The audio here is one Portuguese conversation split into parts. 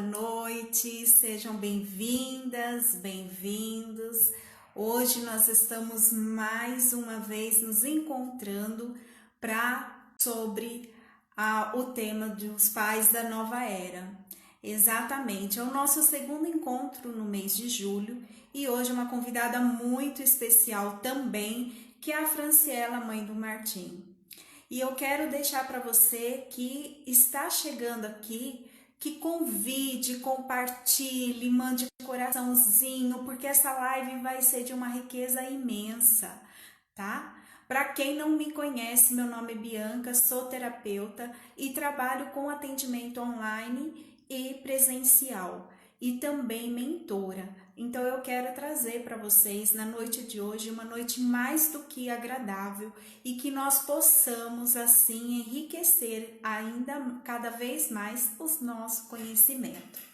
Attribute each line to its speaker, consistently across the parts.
Speaker 1: noite, sejam bem-vindas, bem-vindos. Hoje nós estamos mais uma vez nos encontrando para sobre o tema dos pais da nova era. Exatamente, é o nosso segundo encontro no mês de julho e hoje uma convidada muito especial também, que é a Franciela, mãe do Martim. E eu quero deixar para você que está chegando aqui, que convide, compartilhe, mande coraçãozinho, porque essa live vai ser de uma riqueza imensa, tá? Para quem não me conhece, meu nome é Bianca, sou terapeuta e trabalho com atendimento online e presencial e também mentora. Então eu quero trazer para vocês na noite de hoje uma noite mais do que agradável e que nós possamos assim enriquecer ainda cada vez mais o nosso conhecimento.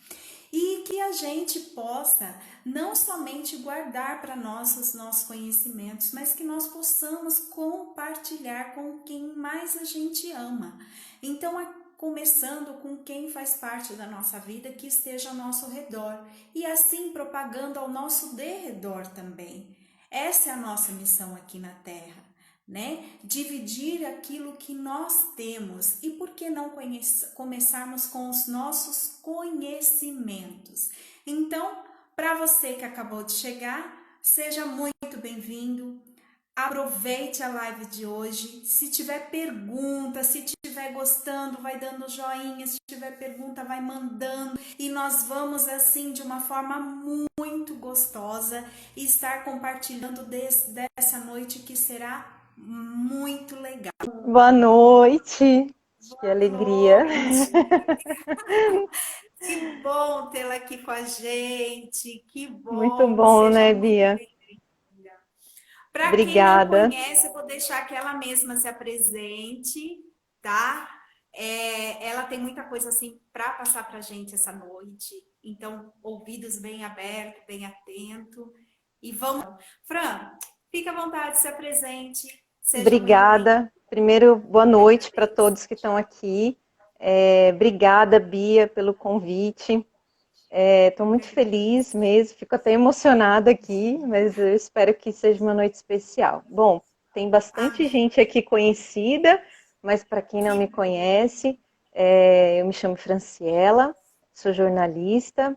Speaker 1: E que a gente possa não somente guardar para nós os nossos conhecimentos, mas que nós possamos compartilhar com quem mais a gente ama. Então, começando com quem faz parte da nossa vida, que esteja ao nosso redor, e assim propagando ao nosso derredor também. Essa é a nossa missão aqui na Terra, né? Dividir aquilo que nós temos e por que não começarmos com os nossos conhecimentos. Então, para você que acabou de chegar, seja muito bem-vindo. Aproveite a live de hoje. Se tiver pergunta, se tiver gostando, vai dando joinha. Se tiver pergunta, vai mandando. E nós vamos assim de uma forma muito gostosa estar compartilhando dessa noite que será muito legal.
Speaker 2: Boa noite, que
Speaker 1: Boa
Speaker 2: alegria.
Speaker 1: noite. Que bom tê-la aqui com a gente. Que
Speaker 2: Muito
Speaker 1: bom.
Speaker 2: bom,
Speaker 1: Seja
Speaker 2: né,
Speaker 1: muito
Speaker 2: Bia?
Speaker 1: bem-vinda. Para quem não
Speaker 2: Obrigada.
Speaker 1: conhece, eu vou deixar que ela mesma se apresente, tá? Ela tem muita coisa assim para passar para a gente essa noite. Então, ouvidos bem abertos, bem atento. E vamos. Fran, fica à vontade, se apresente. Seja muito bem-vinda.
Speaker 2: Obrigada. Primeiro, boa
Speaker 1: Eu que
Speaker 2: noite para
Speaker 1: agradeço.
Speaker 2: todos que estão aqui. Obrigada, Bia, pelo convite. Estou
Speaker 1: Eu que
Speaker 2: muito feliz
Speaker 1: agradeço.
Speaker 2: mesmo, fico até emocionada aqui, mas eu espero que seja uma noite especial. Bom, tem bastante
Speaker 1: Amém.
Speaker 2: gente aqui conhecida, mas para quem não
Speaker 1: Que
Speaker 2: me
Speaker 1: bom.
Speaker 2: conhece, eu me chamo Franciela, sou jornalista.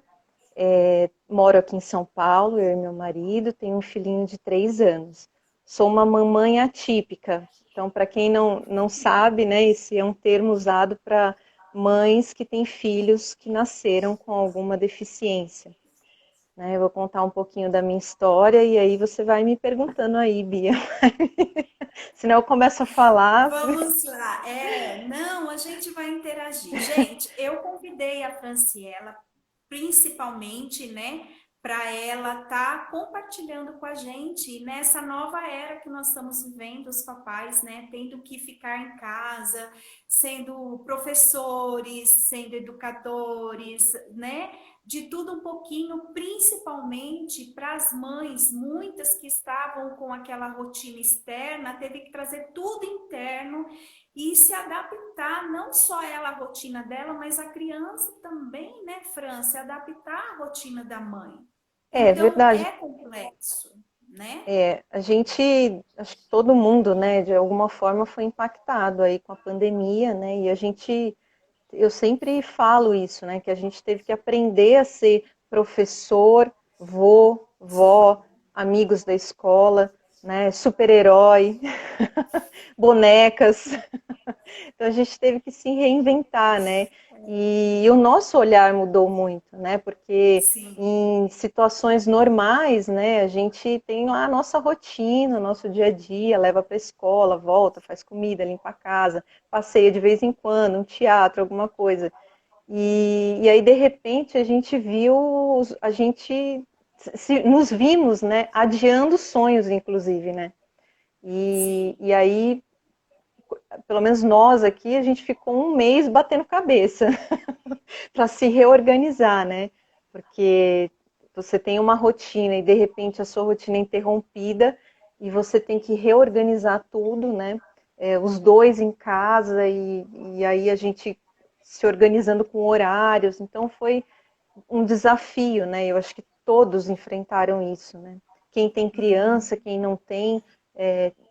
Speaker 2: Moro aqui em São Paulo, eu e meu marido, tenho um filhinho de 3 anos. Sou uma mamãe atípica. Então, para quem não sabe, né, esse é um termo usado para mães que têm filhos que nasceram com alguma deficiência. Né? Eu vou contar um pouquinho da minha história e aí você vai me perguntando aí, Bia. Senão eu começo a falar.
Speaker 1: Vamos lá. Não, a gente vai interagir. Gente, eu convidei a Franciela, principalmente, né, para ela estar compartilhando com a gente nessa nova era que nós estamos vivendo, os papais, né, tendo que ficar em casa, sendo professores, sendo educadores, né, de tudo um pouquinho, principalmente para as mães, muitas que estavam com aquela rotina externa, teve que trazer tudo interno e se adaptar, não só ela a rotina dela, mas a criança também, né, Fran, se adaptar à rotina da mãe.
Speaker 2: É
Speaker 1: Então,
Speaker 2: verdade.
Speaker 1: é complexo, né?
Speaker 2: A gente, acho que todo mundo, né, de alguma forma foi impactado aí com a pandemia, né, e eu sempre falo isso, né, que a gente teve que aprender a ser professor, vô, vó, amigos da escola, né, super-herói, bonecas. Então a gente teve que se reinventar, né? E o nosso olhar mudou muito, né? Porque
Speaker 1: Sim,
Speaker 2: em situações normais, né, a gente tem lá a nossa rotina, o nosso dia a dia, leva para a escola, volta, faz comida, limpa a casa, passeia de vez em quando, um teatro, alguma coisa. E aí, de repente, a gente viu, nos vimos, né, adiando sonhos, inclusive, né?
Speaker 1: sim.
Speaker 2: E aí pelo menos nós aqui, a gente ficou um mês batendo cabeça para se reorganizar, né? Porque você tem uma rotina e de repente a sua rotina é interrompida e você tem que reorganizar tudo, né? Os dois em casa e aí a gente se organizando com horários. Então um desafio, né? Eu acho que todos enfrentaram isso, né? Quem tem criança, quem não tem,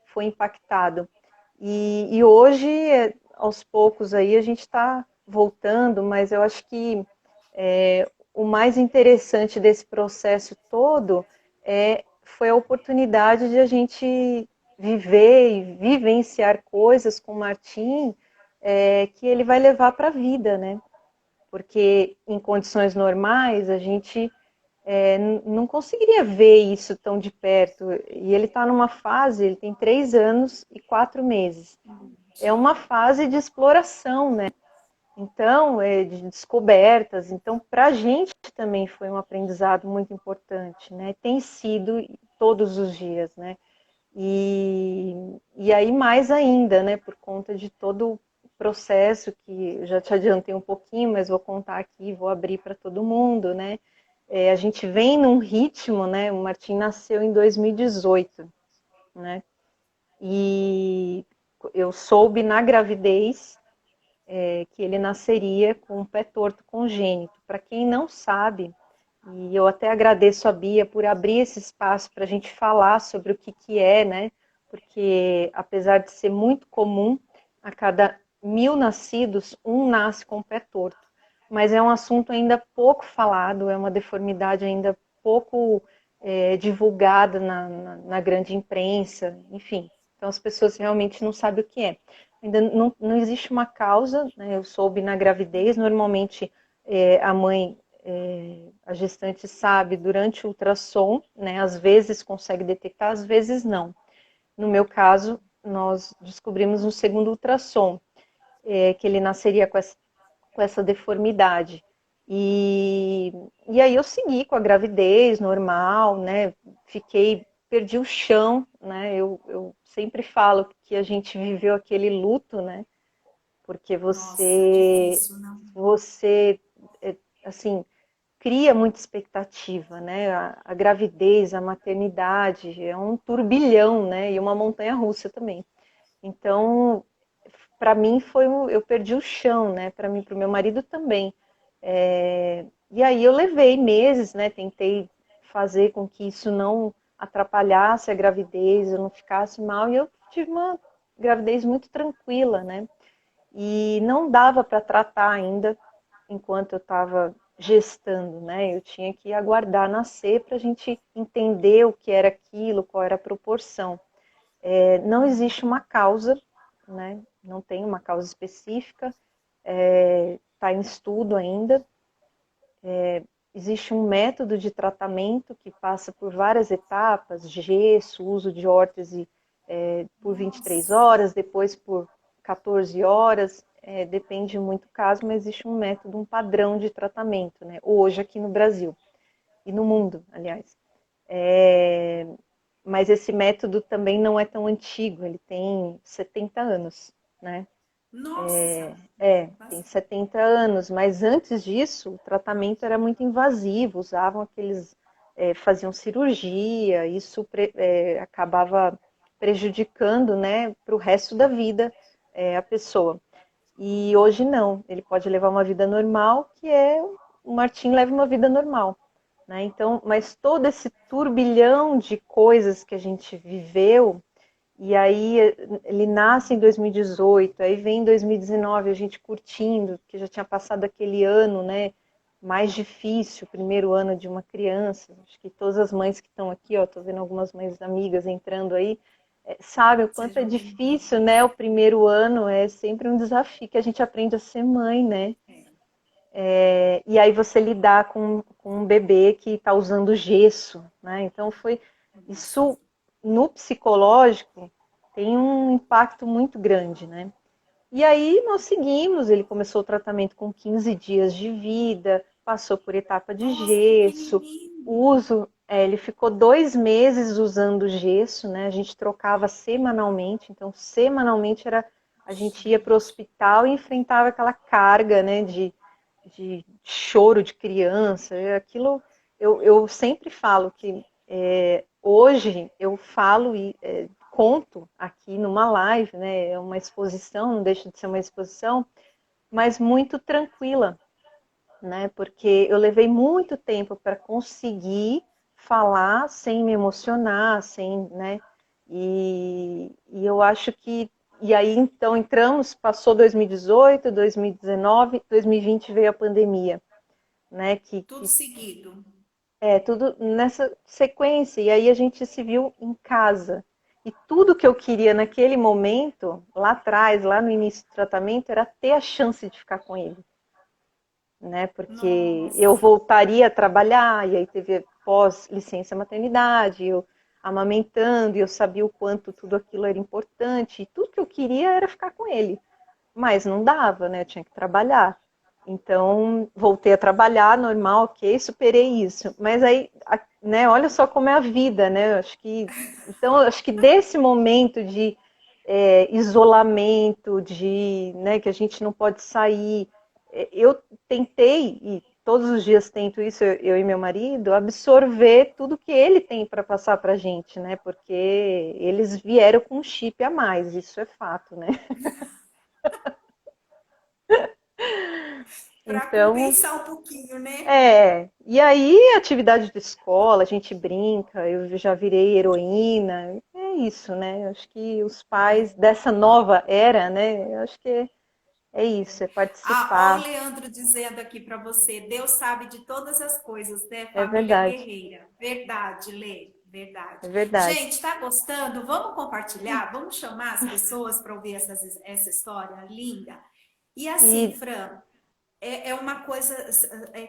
Speaker 2: foi impactado. E hoje, aos poucos aí, a gente está voltando, mas eu acho que o mais interessante desse processo todo foi a oportunidade de a gente viver e vivenciar coisas com o Martim que ele vai levar para a vida, né? Porque em condições normais a gente não conseguiria ver isso tão de perto. E ele está numa fase, ele tem 3 anos e 4 meses. É uma fase de exploração, né? Então, de descobertas. Então, para a gente também foi um aprendizado muito importante, né? Tem sido todos os dias, né? E aí mais ainda, né? Por conta de todo o processo que eu já te adiantei um pouquinho, mas vou contar aqui, vou abrir para todo mundo, né? A gente vem num ritmo, né? O Martim nasceu em 2018, né? E eu soube na gravidez que ele nasceria com um pé torto congênito. Para quem não sabe, e eu até agradeço a Bia por abrir esse espaço para a gente falar sobre o que é, né? Porque apesar de ser muito comum, a cada 1000 nascidos, um nasce com o pé torto. Mas é um assunto ainda pouco falado, é uma deformidade ainda pouco divulgada na grande imprensa, enfim. Então as pessoas realmente não sabem o que é. Ainda não existe uma causa, né? Eu soube na gravidez, normalmente a mãe, a gestante sabe durante o ultrassom, né? Às vezes consegue detectar, às vezes não. No meu caso, nós descobrimos no segundo ultrassom que ele nasceria com essa deformidade. E aí eu segui com a gravidez normal, né? Perdi o chão, né? Eu sempre falo que a gente viveu aquele luto, né? Porque
Speaker 1: Nossa, difícil, não?
Speaker 2: você assim, cria muita expectativa, né? A gravidez, a maternidade, é um turbilhão, né? E uma montanha-russa também. Então, para mim eu perdi o chão, né? Para mim, para o meu marido também. E aí eu levei meses, né? Tentei fazer com que isso não atrapalhasse a gravidez, eu não ficasse mal. E eu tive uma gravidez muito tranquila, né? E não dava para tratar ainda enquanto eu estava gestando, né? Eu tinha que aguardar nascer para a gente entender o que era aquilo, qual era a proporção. Não existe uma causa, né? Não tem uma causa específica, está em estudo ainda. Existe um método de tratamento que passa por várias etapas, gesso, uso de órtese por 23
Speaker 1: Nossa,
Speaker 2: horas, depois por 14 horas, depende muito do caso, mas existe um método, um padrão de tratamento, né? Hoje aqui no Brasil e no mundo, aliás. Mas esse método também não é tão antigo, ele tem 70 anos, né?
Speaker 1: nossa,
Speaker 2: Tem 70 anos, mas antes disso o tratamento era muito invasivo, usavam faziam cirurgia, isso acabava prejudicando, né, para o resto da vida a pessoa. E hoje não, ele pode levar uma vida normal, o Martim leva uma vida normal. Né? Então, mas todo esse turbilhão de coisas que a gente viveu, e aí ele nasce em 2018, aí vem em 2019 a gente curtindo, que já tinha passado aquele ano, né, mais difícil, o primeiro ano de uma criança. Acho que todas as mães que estão aqui, ó, tô vendo algumas mães amigas entrando aí, sabe o quanto é
Speaker 1: sejam
Speaker 2: difícil, né? O
Speaker 1: bem-vindos.
Speaker 2: primeiro ano é sempre um desafio que a gente aprende a ser mãe, né? E aí você lidar com um bebê que está usando gesso, né? Então foi isso no psicológico tem um impacto muito grande, né? E aí nós seguimos, ele começou o tratamento com 15 dias de vida, passou por etapa de
Speaker 1: Nossa,
Speaker 2: gesso,
Speaker 1: pequenininho.
Speaker 2: uso, ele ficou 2 meses usando gesso, né? A gente trocava semanalmente, então semanalmente a gente ia para o hospital e enfrentava aquela carga, né, de choro de criança, aquilo eu sempre falo que hoje eu falo e conto aqui numa live, né? É uma exposição, não deixa de ser uma exposição, mas muito tranquila, né? Porque eu levei muito tempo para conseguir falar sem me emocionar, sem, né? E eu acho que e aí então entramos, passou 2018, 2019, 2020 veio a pandemia, né?
Speaker 1: Tudo seguido.
Speaker 2: Tudo nessa sequência. E aí a gente se viu em casa. E tudo que eu queria naquele momento, lá atrás, lá no início do tratamento, era ter a chance de ficar com ele, né? Porque eu
Speaker 1: Nossa.
Speaker 2: voltaria a trabalhar, e aí teve pós-licença maternidade, eu amamentando, e eu sabia o quanto tudo aquilo era importante, e tudo que eu queria era ficar com ele. Mas não dava, né? Eu tinha que trabalhar. Então, voltei a trabalhar, normal, ok, superei isso. Mas aí, né, olha só como é a vida, né? Acho que desse momento de isolamento, de, né, que a gente não pode sair, eu tentei, e todos os dias tento isso, eu e meu marido, absorver tudo que ele tem para passar para a gente, né? Porque eles vieram com um chip a mais, isso é fato, né?
Speaker 1: Para
Speaker 2: Então,
Speaker 1: compensar um pouquinho, né?
Speaker 2: e aí, atividade de escola, a gente brinca, eu já virei heroína, é isso, né? Eu acho que os pais
Speaker 1: É.
Speaker 2: dessa nova era, né? Eu acho que é isso, é
Speaker 1: Ó, o
Speaker 2: participar,
Speaker 1: Leandro dizendo aqui para você, Deus sabe de todas as coisas, né?
Speaker 2: é
Speaker 1: Família
Speaker 2: verdade,
Speaker 1: guerreira. Verdade, Lê, verdade.
Speaker 2: é verdade.
Speaker 1: Gente, tá gostando? Vamos compartilhar? Vamos chamar as pessoas para ouvir essa história linda? E assim,
Speaker 2: E
Speaker 1: Fran, é uma coisa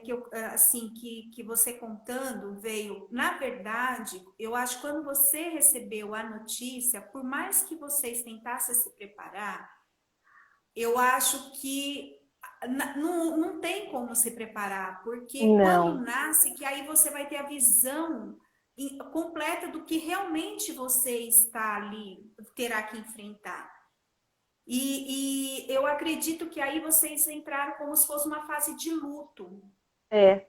Speaker 1: que eu, assim que você contando veio. Na verdade, eu acho que quando você recebeu a notícia, por mais que vocês tentassem se preparar, eu acho que não tem como se preparar, porque quando
Speaker 2: não,
Speaker 1: nasce, que aí você vai ter a visão completa do que realmente você está ali, terá que enfrentar. E eu acredito que aí vocês entraram como se fosse uma fase de luto.
Speaker 2: é,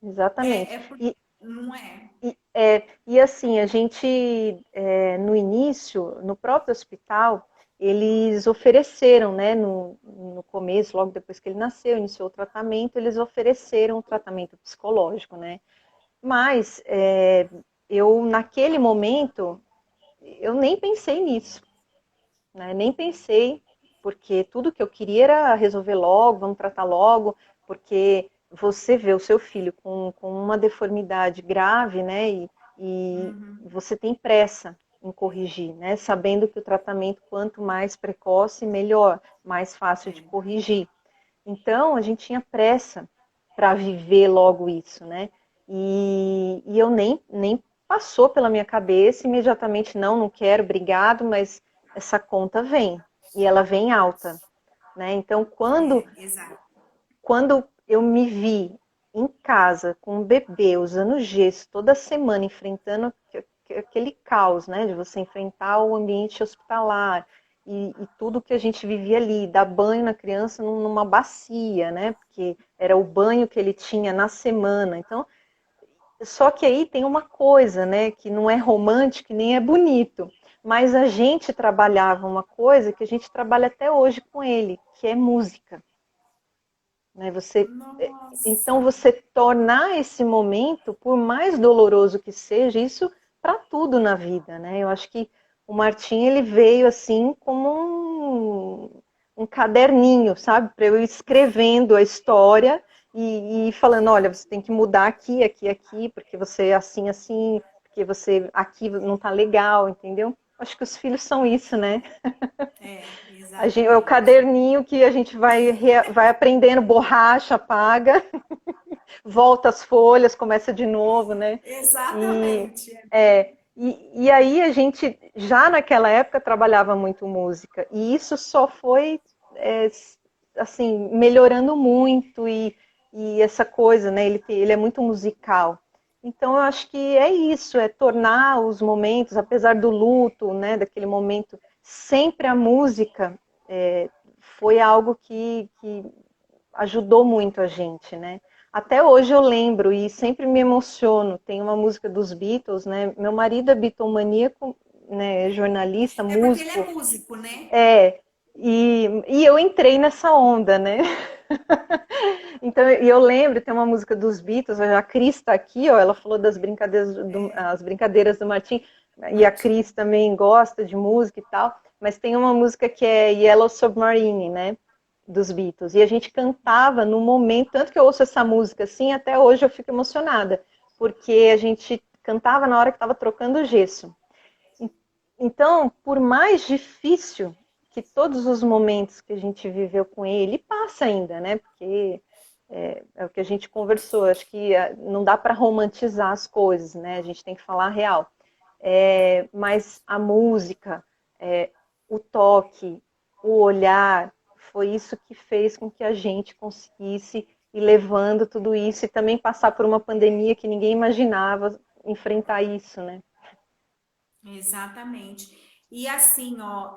Speaker 2: exatamente.
Speaker 1: É porque,
Speaker 2: E,
Speaker 1: não é?
Speaker 2: e assim, a gente, no início, no próprio hospital, eles ofereceram, né, no começo, logo depois que ele nasceu, iniciou o tratamento, eles ofereceram um tratamento psicológico, né? Mas eu, naquele momento, eu nem pensei nisso, né? Nem pensei, porque tudo que eu queria era resolver logo, vamos tratar logo, porque você vê o seu filho com uma deformidade grave, né? E
Speaker 1: Uhum.
Speaker 2: você tem pressa em corrigir, né? Sabendo que o tratamento, quanto mais precoce, melhor, mais fácil de
Speaker 1: É.
Speaker 2: corrigir. Então, a gente tinha pressa para viver logo isso, né? E eu nem passou pela minha cabeça imediatamente, não quero, obrigado, mas essa conta vem, e ela vem alta, né? Então,
Speaker 1: Exato.
Speaker 2: quando eu me vi em casa com um bebê usando gesso toda semana, enfrentando aquele caos, né, de você enfrentar o ambiente hospitalar e tudo que a gente vivia ali, dar banho na criança numa bacia, né, porque era o banho que ele tinha na semana. Então, só que aí tem uma coisa, né, que não é romântico e nem é bonito, mas a gente trabalhava uma coisa que a gente trabalha até hoje com ele, que é música, né? Então
Speaker 1: Nossa.
Speaker 2: você tornar esse momento, por mais doloroso que seja, isso para tudo na vida, né? Eu acho que o Martim ele veio assim como um caderninho, sabe? Para eu ir escrevendo a história e falando, olha, você tem que mudar aqui, aqui, aqui, porque você é assim, assim, porque você aqui não está legal, entendeu? Acho que os filhos são isso, né? É o
Speaker 1: Exatamente.
Speaker 2: caderninho que a gente vai aprendendo, borracha, apaga, volta as folhas, começa de novo, né? E,
Speaker 1: Exatamente.
Speaker 2: e aí a gente, já naquela época, trabalhava muito música. E isso só foi, é, assim, melhorando muito. E essa coisa, né? Ele é muito musical. Então, eu acho que é isso, é tornar os momentos, apesar do luto, né? Daquele momento, sempre a música foi algo que ajudou muito a gente, né? Até hoje eu lembro e sempre me emociono. Tem uma música dos Beatles, né? Meu marido é bitomaníaco, né? Jornalista,
Speaker 1: É porque ele é
Speaker 2: músico.
Speaker 1: músico, né?
Speaker 2: É, e eu entrei nessa onda, né? Então, e eu lembro, tem uma música dos Beatles, a Cris está aqui, ó, ela falou das brincadeiras as brincadeiras do Martim, e a
Speaker 1: Martim.
Speaker 2: Cris também gosta de música e tal, mas tem uma música que é Yellow Submarine, né, dos Beatles, e a gente cantava no momento, tanto que eu ouço essa música assim, até hoje eu fico emocionada, porque a gente cantava na hora que estava trocando o gesso. Então, por mais difícil que todos os momentos que a gente viveu com ele, passa ainda, né? Porque é o que a gente conversou, acho que não dá para romantizar as coisas, né? A gente tem que falar a real. Mas a música, o toque, o olhar, foi isso que fez com que a gente conseguisse ir levando tudo isso e também passar por uma pandemia que ninguém imaginava enfrentar isso, né?
Speaker 1: Exatamente. E assim, ó,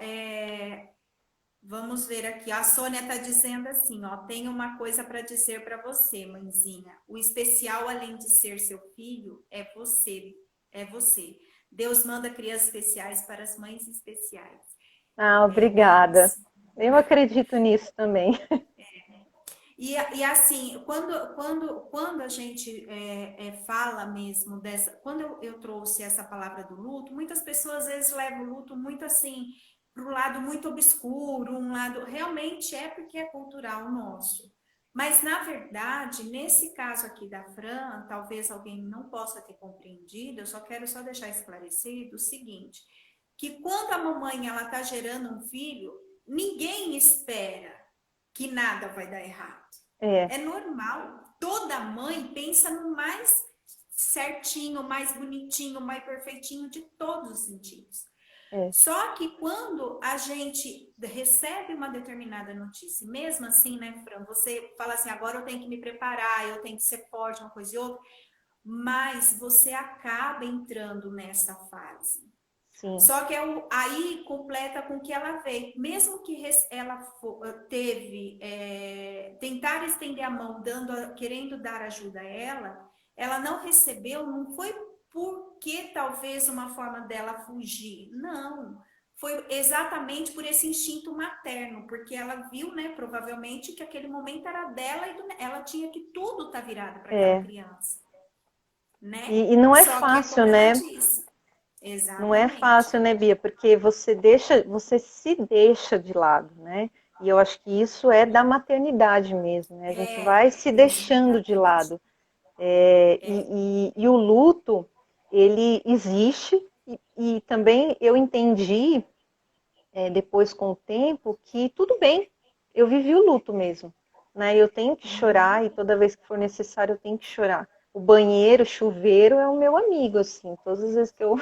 Speaker 1: vamos ver aqui. A Sônia está dizendo assim, ó, tenho uma coisa para dizer para você, mãezinha. O especial, além de ser seu filho, é você, é você. Deus manda crianças especiais para as mães especiais.
Speaker 2: Ah,
Speaker 1: É bem
Speaker 2: obrigada.
Speaker 1: isso.
Speaker 2: Eu acredito nisso também.
Speaker 1: E assim, quando a gente fala mesmo dessa. Quando eu trouxe essa palavra do luto, muitas pessoas às vezes levam o luto muito assim, para um lado muito obscuro, um lado. Realmente é porque é cultural nosso. Mas, na verdade, nesse caso aqui da Fran, talvez alguém não possa ter compreendido, eu só quero só deixar esclarecido o seguinte: que quando a mamãe ela está gerando um filho, ninguém espera que nada vai dar errado.
Speaker 2: É,
Speaker 1: É normal. Toda mãe pensa no mais certinho, mais bonitinho, mais perfeitinho de todos os sentidos.
Speaker 2: é,
Speaker 1: Só que quando a gente recebe uma determinada notícia, mesmo assim, né, Fran, você fala assim, agora eu tenho que me preparar, eu tenho que ser forte, uma coisa e outra, mas você acaba entrando nessa fase.
Speaker 2: sim,
Speaker 1: Só que aí completa com o que ela veio. Mesmo que ela teve tentar estender a mão, querendo dar ajuda a ela não recebeu, não foi porque talvez uma forma dela fugir. Não. Foi exatamente por esse instinto materno, porque ela viu, né, provavelmente, que aquele momento era dela e ela tinha que tudo estar virado para aquela
Speaker 2: é.
Speaker 1: criança, né?
Speaker 2: E não é
Speaker 1: Só que é
Speaker 2: fácil,
Speaker 1: como ela
Speaker 2: né?
Speaker 1: disse.
Speaker 2: Não é
Speaker 1: Exatamente.
Speaker 2: fácil, né, Bia? Porque você se deixa de lado, né? E eu acho que isso é da maternidade mesmo, né? A gente vai se deixando de
Speaker 1: Exatamente.
Speaker 2: lado. E o luto, ele existe, e também eu entendi, depois com o tempo, que tudo bem, eu vivi o luto mesmo. Né? Eu tenho que chorar, e toda vez que for necessário eu tenho que chorar. O banheiro, o chuveiro é o meu amigo, assim, todas as vezes que eu,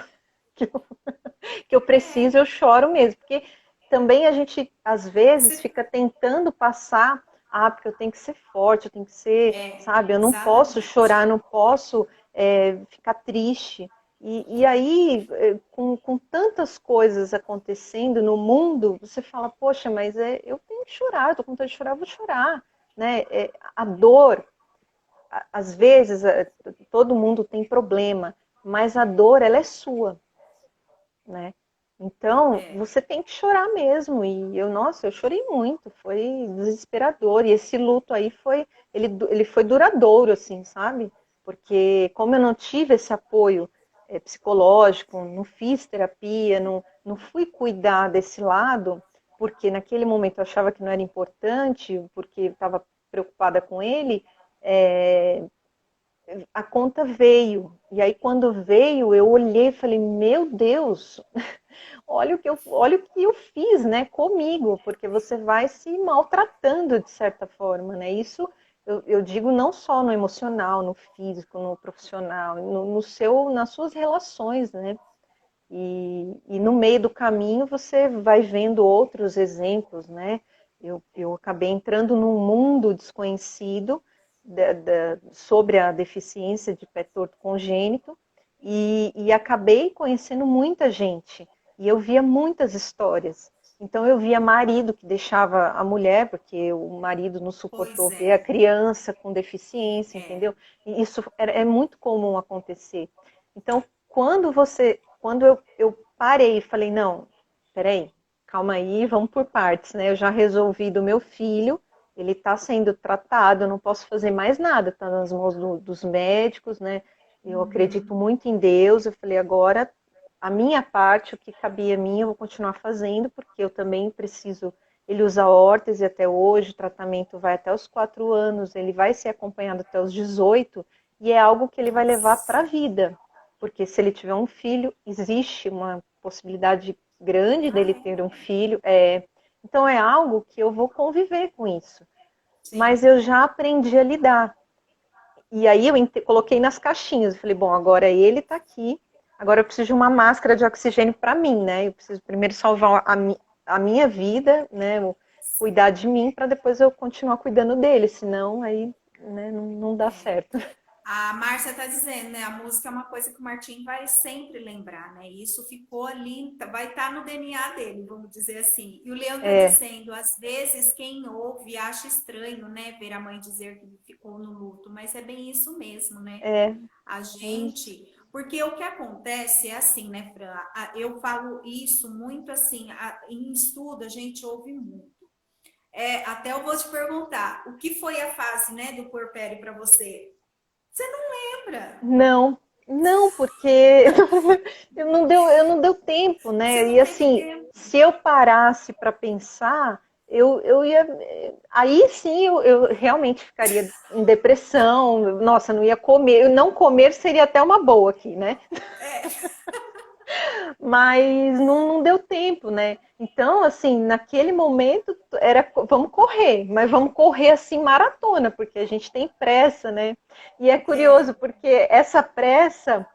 Speaker 2: que eu preciso, eu choro mesmo, porque também a gente, às vezes,
Speaker 1: Você-
Speaker 2: fica tentando passar, porque eu tenho que ser forte, eu tenho que ser, sabe, eu não posso
Speaker 1: exatamente.
Speaker 2: chorar, não posso ficar triste. E aí, com tantas coisas acontecendo no mundo, você fala, poxa, mas eu tenho que chorar, eu tô com vontade de chorar, eu vou chorar. Né? A dor, às vezes, todo mundo tem problema, mas a dor, ela é sua, né? Então,
Speaker 1: É,
Speaker 2: você tem que chorar mesmo. E nossa, eu chorei muito, foi desesperador. E esse luto aí ele foi duradouro, assim, sabe? Porque como eu não tive esse apoio psicológico, não fiz terapia, não fui cuidar desse lado, porque naquele momento eu achava que não era importante, porque estava preocupada com ele, é, a conta veio. E aí, quando veio, eu olhei e falei, meu Deus, olha o que eu fiz, né, comigo, porque você vai se maltratando de certa forma, né? Isso eu digo não só no emocional, no físico, no profissional, nas suas relações, né? E no meio do caminho você vai vendo outros exemplos, né? Eu acabei entrando num mundo desconhecido sobre a deficiência de pé torto congênito e acabei conhecendo muita gente. E eu via muitas histórias. Então eu via marido que deixava a mulher, porque o marido não
Speaker 1: pois
Speaker 2: suportou ver a
Speaker 1: é,
Speaker 2: criança com deficiência,
Speaker 1: é,
Speaker 2: entendeu? E isso é muito comum acontecer. Então, quando eu parei e falei, não, peraí, calma aí, vamos por partes, né? Eu já resolvi do meu filho, ele está sendo tratado, eu não posso fazer mais nada, está nas mãos dos médicos, né? Eu acredito muito em Deus, eu falei, agora a minha parte, o que cabia a mim, eu vou continuar fazendo, porque eu também preciso. Ele usa órtese até hoje, o tratamento vai até os 4 anos, ele vai ser acompanhado até os 18, e é algo que ele vai levar para a vida. Porque se ele tiver um filho, existe uma possibilidade grande dele
Speaker 1: Ai,
Speaker 2: ter um filho. Então é algo que eu vou conviver com isso. Mas
Speaker 1: sim.
Speaker 2: eu já aprendi a lidar. E aí eu coloquei nas caixinhas. Eu falei, bom, agora ele está aqui. Agora eu preciso de uma máscara de oxigênio para mim, né? Eu preciso primeiro salvar a minha vida, né? Cuidar de mim para depois eu continuar cuidando dele. Senão aí, né, não dá
Speaker 1: É.
Speaker 2: certo.
Speaker 1: A Márcia está dizendo, né? A música é uma coisa que o Martim vai sempre lembrar, né? Isso ficou ali, vai estar no DNA dele, vamos dizer assim. E o Leandro está
Speaker 2: É,
Speaker 1: dizendo, às vezes quem ouve acha estranho, né? Ver a mãe dizer que ficou no luto, mas é bem isso mesmo, né?
Speaker 2: é,
Speaker 1: A
Speaker 2: é isso.
Speaker 1: gente, porque o que acontece é assim, né, Fran? Eu falo isso muito assim, em estudo a gente ouve muito. Até eu vou te perguntar, o que foi a fase, né, do puerpério para você? Você não lembra?
Speaker 2: Não, não, porque eu não deu tempo,
Speaker 1: Você
Speaker 2: né?
Speaker 1: não
Speaker 2: E
Speaker 1: teve
Speaker 2: assim,
Speaker 1: tempo.
Speaker 2: se eu parasse para pensar, eu ia. Aí sim eu realmente ficaria em depressão. Nossa, não ia comer. Não comer seria até uma boa aqui, né?
Speaker 1: É,
Speaker 2: Mas não deu tempo, né? Então, assim, naquele momento era vamos correr, mas vamos correr assim maratona, porque a gente tem pressa, né? E é curioso
Speaker 1: é.
Speaker 2: porque essa pressa,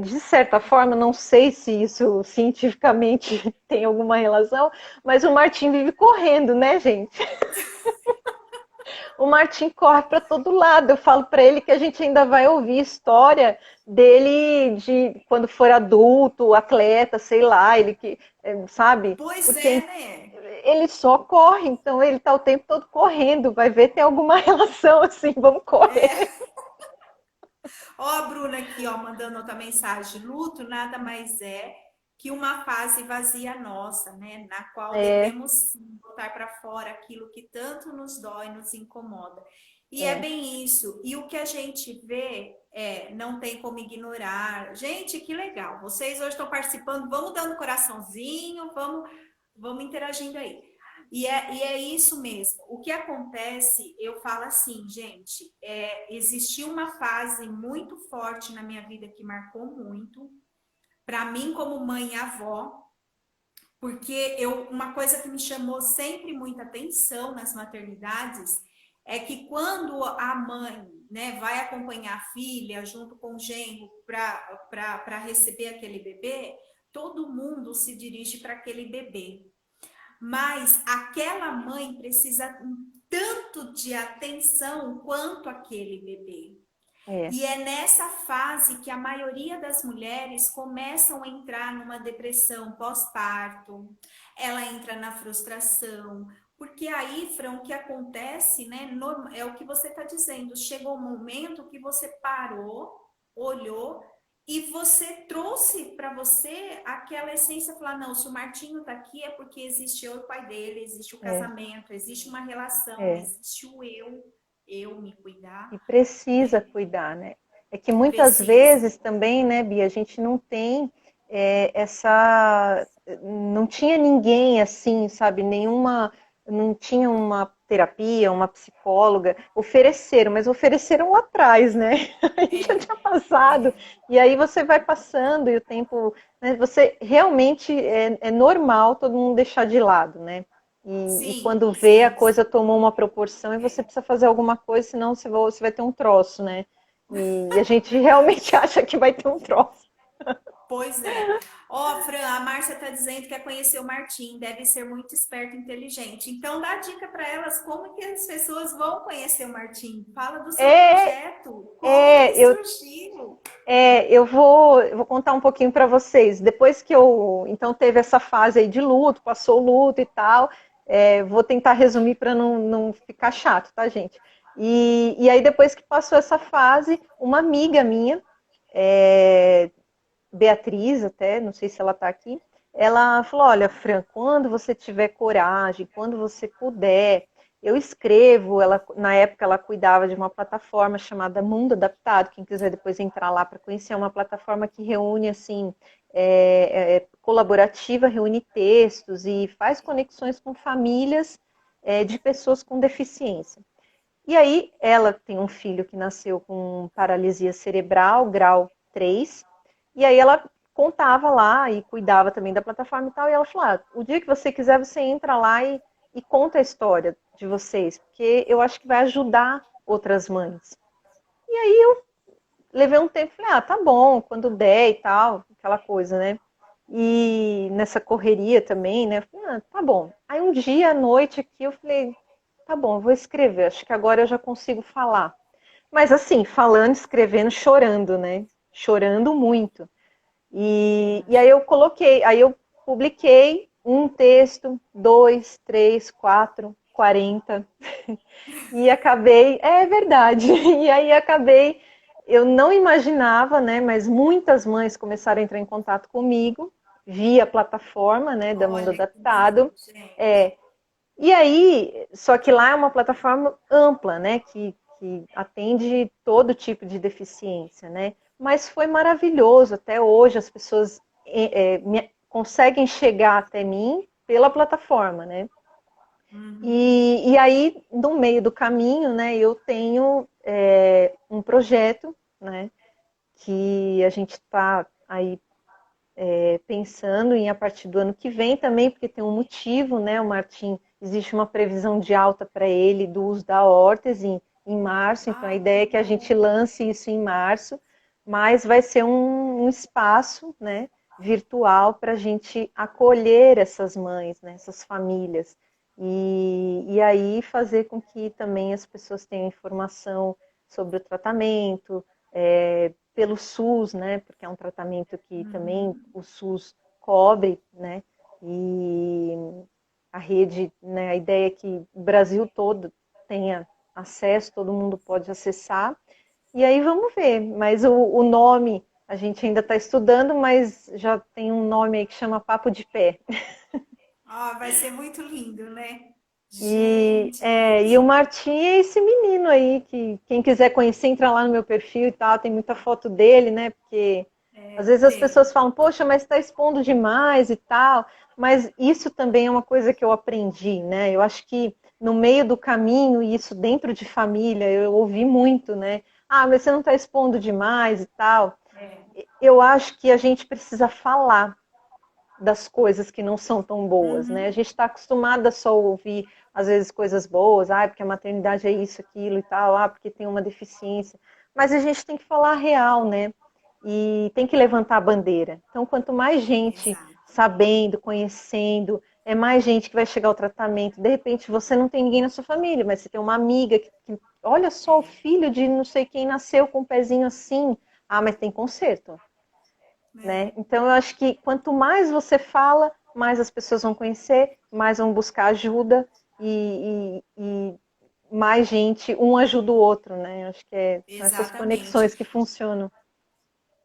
Speaker 2: de certa forma, não sei se isso cientificamente tem alguma relação, mas o Martim vive correndo, né, gente? O Martim corre para todo lado. Eu falo para ele que a gente ainda vai ouvir história dele de quando for adulto, atleta, sei lá, ele que, sabe?
Speaker 1: Pois é,
Speaker 2: Porque
Speaker 1: né?
Speaker 2: ele só corre, então ele tá o tempo todo correndo. Vai ver tem alguma relação assim, vamos correr.
Speaker 1: Ó, a Bruna aqui, ó, mandando outra mensagem. Luto nada mais é que uma fase vazia nossa, né? Na qual
Speaker 2: É,
Speaker 1: devemos sim botar para fora aquilo que tanto nos dói, nos incomoda. E é
Speaker 2: é,
Speaker 1: bem isso. E o que a gente vê não tem como ignorar. Gente, que legal. Vocês hoje estão participando. Vamos dando coraçãozinho, vamos interagindo aí. E é isso mesmo. O que acontece, eu falo assim, gente, existiu uma fase muito forte na minha vida que marcou muito, para mim como mãe e avó, porque uma coisa que me chamou sempre muita atenção nas maternidades é que quando a mãe, né, vai acompanhar a filha junto com o genro para receber aquele bebê, todo mundo se dirige para aquele bebê. Mas aquela mãe precisa tanto de atenção quanto aquele bebê.
Speaker 2: é,
Speaker 1: E é nessa fase que a maioria das mulheres começam a entrar numa depressão pós-parto, ela entra na frustração, porque aí, Fran, o que acontece, né, é o que você está dizendo, chegou um momento que você parou, olhou e você trouxe para você aquela essência, falar, não, se o Martinho está aqui é porque existe eu e o pai dele, existe o
Speaker 2: é,
Speaker 1: casamento, existe uma relação,
Speaker 2: é.
Speaker 1: existe o eu me cuidar,
Speaker 2: E precisa
Speaker 1: né?
Speaker 2: cuidar, né? É que muitas
Speaker 1: Precisa.
Speaker 2: vezes também, né, Bia, a gente não tem essa. Não tinha ninguém assim, sabe? Não tinha uma terapia, uma psicóloga. Ofereceram, mas ofereceram lá atrás, né? Aí já
Speaker 1: É,
Speaker 2: tinha passado.
Speaker 1: é.
Speaker 2: E aí você vai passando e o tempo. Né, você realmente é normal todo mundo deixar de lado, né? E
Speaker 1: Sim,
Speaker 2: quando vê a
Speaker 1: sim,
Speaker 2: coisa
Speaker 1: sim.
Speaker 2: tomou uma proporção e você precisa fazer alguma coisa, senão você vai ter um troço, né? E a gente realmente
Speaker 1: Verdade.
Speaker 2: acha que vai ter um troço.
Speaker 1: Pois é. Ó, Fran, a Márcia tá dizendo que quer conhecer o Martim, deve ser muito esperto e inteligente. Então dá dica para elas como que as pessoas vão conhecer o Martim. Fala do seu
Speaker 2: É,
Speaker 1: projeto, como que
Speaker 2: é, eu,
Speaker 1: surgiu.
Speaker 2: eu vou contar um pouquinho para vocês. Depois que então teve essa fase aí de luto, passou o luto e tal, vou tentar resumir para não ficar chato, tá, gente? E aí depois que passou essa fase, uma amiga minha, é, Beatriz até, não sei se ela está aqui, ela falou, olha, Fran, quando você tiver coragem, quando você puder, Eu escrevo, ela, na época ela cuidava de uma plataforma chamada Mundo Adaptado, quem quiser depois entrar lá para conhecer, é uma plataforma que reúne, assim, colaborativa, reúne textos e faz conexões com famílias de pessoas com deficiência. E aí, ela tem um filho que nasceu com paralisia cerebral, grau 3, e aí ela contava lá e cuidava também da plataforma e tal, e ela falou, o dia que você quiser, você entra lá e conta a história de vocês, porque eu acho que vai ajudar outras mães. E aí eu levei um tempo e falei, tá bom, quando der e tal, aquela coisa, né? E nessa correria também, né? Falei, tá bom. Aí um dia à noite aqui eu falei, tá bom, eu vou escrever, acho que agora eu já consigo falar. Mas assim, falando, escrevendo, chorando, né? Chorando muito. E aí eu coloquei, aí eu publiquei um texto, dois, três, quatro, 40. E acabei, é verdade, e aí acabei, eu não imaginava, né, mas muitas mães começaram a entrar em contato comigo, via plataforma, né, da Mundo
Speaker 1: Olha que lindo,
Speaker 2: Adaptado,
Speaker 1: gente.
Speaker 2: e aí, só que lá é uma plataforma ampla, né, que atende todo tipo de deficiência, né, mas foi maravilhoso, até hoje as pessoas conseguem chegar até mim pela plataforma, né,
Speaker 1: Uhum.
Speaker 2: e aí, no meio do caminho, né, eu tenho um projeto, né, que a gente está aí pensando em a partir do ano que vem também, porque tem um motivo, né, o Martim, existe uma previsão de alta para ele do uso da órtese em março, então a
Speaker 1: Ai, que
Speaker 2: ideia é que a gente
Speaker 1: bom.
Speaker 2: lance isso em março, mas vai ser um espaço, né, virtual para a gente acolher essas mães, né, essas famílias, e aí fazer com que também as pessoas tenham informação sobre o tratamento, pelo SUS, né, porque é um tratamento que também
Speaker 1: Uhum.
Speaker 2: o SUS cobre, né, e a rede, né, a ideia é que o Brasil todo tenha acesso, todo mundo pode acessar, e aí vamos ver, mas o nome a gente ainda está estudando, mas já tem um nome aí que chama Papo de Pé.
Speaker 1: Ah, vai ser muito lindo, né?
Speaker 2: E,
Speaker 1: Gente,
Speaker 2: e o Martim é esse menino aí, que quem quiser conhecer, entra lá no meu perfil e tal, tem muita foto dele, né? Porque às vezes as pessoas
Speaker 1: tem.
Speaker 2: falam, poxa, mas está expondo demais e tal. Mas isso também é uma coisa que eu aprendi, né? Eu acho que no meio do caminho, e isso dentro de família, eu ouvi muito, né? Ah, mas você não está expondo demais e tal.
Speaker 1: É.
Speaker 2: Eu acho que a gente precisa falar das coisas que não são tão boas, né? A
Speaker 1: Uhum.
Speaker 2: gente está acostumada só a ouvir, às vezes, coisas boas, porque a maternidade é isso, aquilo e tal, porque tem uma deficiência. Mas a gente tem que falar a real, né? E tem que levantar a bandeira. Então, quanto mais gente
Speaker 1: Exato.
Speaker 2: sabendo, conhecendo, é mais gente que vai chegar ao tratamento. De repente, você não tem ninguém na sua família, mas você tem uma amiga que olha só, o filho de não sei quem nasceu com um pezinho assim. Ah, mas tem conserto, né?
Speaker 1: É.
Speaker 2: Então eu acho que quanto mais você fala, mais as pessoas vão conhecer, mais vão buscar ajuda e mais gente, um ajuda o outro, né? Eu acho que são essas
Speaker 1: Exatamente.
Speaker 2: conexões que funcionam.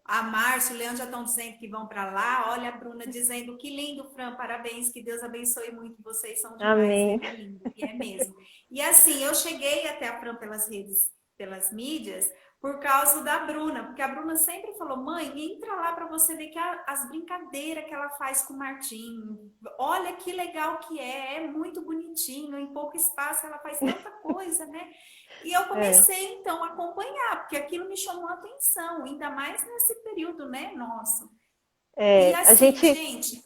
Speaker 1: A Márcia e o Leandro já estão dizendo que vão para lá. Olha a Bruna dizendo que lindo, Fran, parabéns, que Deus abençoe muito. Vocês são demais, é
Speaker 2: Amém.
Speaker 1: lindo, e é mesmo. E assim, eu cheguei até a Fran pelas redes, pelas mídias, por causa da Bruna, porque a Bruna sempre falou: mãe, entra lá para você ver que as brincadeiras que ela faz com o Martinho. Olha que legal que é muito bonitinho, em pouco espaço ela faz tanta coisa, né? E eu
Speaker 2: É,
Speaker 1: comecei então a acompanhar, porque aquilo me chamou a atenção, ainda mais nesse período, né, nosso. E
Speaker 2: a
Speaker 1: assim,
Speaker 2: gente
Speaker 1: gente,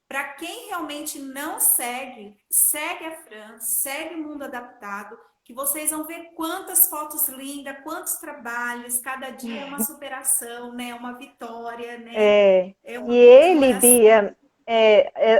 Speaker 1: para quem realmente não segue, segue a Fran, segue o Mundo Adaptado, que vocês vão ver quantas fotos lindas, quantos trabalhos, cada dia é uma superação, né, uma vitória, né,
Speaker 2: É,
Speaker 1: é
Speaker 2: e
Speaker 1: uma
Speaker 2: ele,
Speaker 1: comemoração.
Speaker 2: Bia,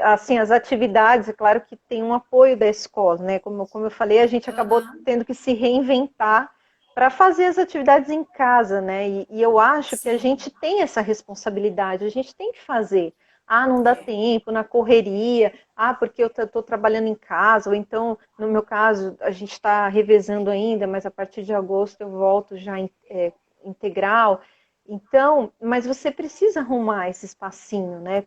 Speaker 2: assim, as atividades, é claro que tem um apoio da escola, né? Como eu falei, a gente acabou
Speaker 1: Uhum,
Speaker 2: tendo que se reinventar para fazer as atividades em casa, né? E eu acho que a
Speaker 1: sim,
Speaker 2: gente tem essa responsabilidade, a gente tem que fazer. Ah, não dá
Speaker 1: é,
Speaker 2: tempo, na correria, porque eu estou trabalhando em casa, ou então, no meu caso, a gente está revezando ainda, mas a partir de agosto eu volto já integral. Então, mas você precisa arrumar esse espacinho, né,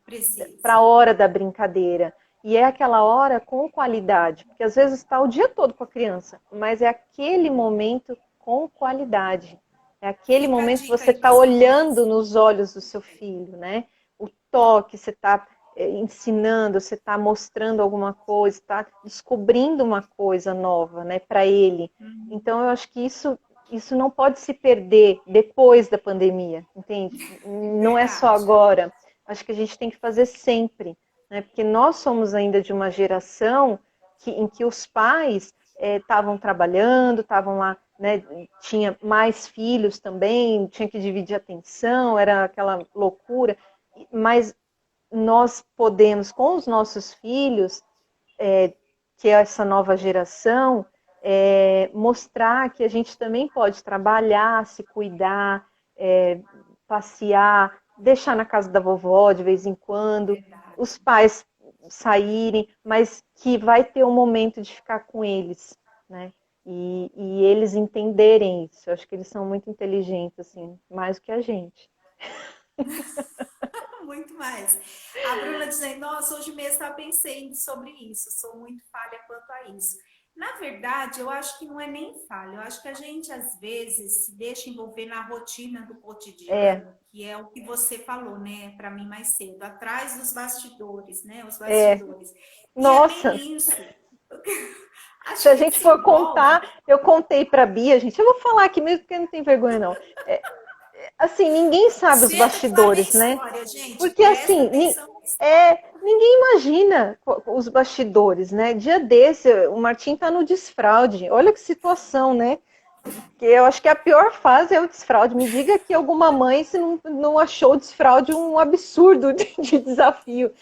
Speaker 2: para
Speaker 1: precisa.
Speaker 2: a hora da brincadeira. E é aquela hora com qualidade, porque às vezes está o dia todo com a criança, mas é aquele momento com qualidade. É aquele
Speaker 1: Fica a
Speaker 2: momento que
Speaker 1: dica
Speaker 2: você
Speaker 1: aí para
Speaker 2: está
Speaker 1: as mamães.
Speaker 2: olhando nos olhos do seu filho, né? O toque, você está ensinando, você está mostrando alguma coisa, está descobrindo uma coisa nova, né, para ele.
Speaker 1: Uhum.
Speaker 2: Então eu acho que isso não pode se perder depois da pandemia, entende? Não é só
Speaker 1: Verdade.
Speaker 2: agora. Acho que a gente tem que fazer sempre, né? Porque nós somos ainda de uma geração em que os pais estavam trabalhando, estavam lá, né, tinha mais filhos também, tinha que dividir a atenção, era aquela loucura. Mas nós podemos, com os nossos filhos, que é essa nova geração, mostrar que a gente também pode trabalhar, se cuidar, passear, deixar na casa da vovó de vez em quando,
Speaker 1: Verdade.
Speaker 2: os pais saírem, mas que vai ter um momento de ficar com eles, né? E eles entenderem isso. Eu acho que eles são muito inteligentes, assim, mais do que a gente.
Speaker 1: Muito mais. A Bruna dizendo, nossa, hoje mesmo estava pensando sobre isso, sou muito falha quanto a isso. Na verdade, eu acho que não é nem falha, eu acho que a gente às vezes se deixa envolver na rotina do
Speaker 2: É,
Speaker 1: cotidiano, que é o que você falou, né, para mim mais cedo, atrás dos bastidores, né, os
Speaker 2: é.
Speaker 1: bastidores. E é
Speaker 2: Nossa,
Speaker 1: bem isso. A
Speaker 2: se a
Speaker 1: gente
Speaker 2: gente
Speaker 1: se
Speaker 2: for
Speaker 1: envolve.
Speaker 2: contar, eu contei para Bia, gente, eu vou falar aqui mesmo porque não tem vergonha não. É, assim, ninguém sabe os
Speaker 1: Senta que lá vem
Speaker 2: bastidores, né?
Speaker 1: história, gente.
Speaker 2: Porque
Speaker 1: Presta
Speaker 2: assim,
Speaker 1: atenção.
Speaker 2: ninguém imagina os bastidores, né? Dia desse, o Martim tá no desfraude. Olha que situação, né? Que eu acho que a pior fase é o desfraude. Me diga que alguma mãe se não achou o desfraude um absurdo de desafio.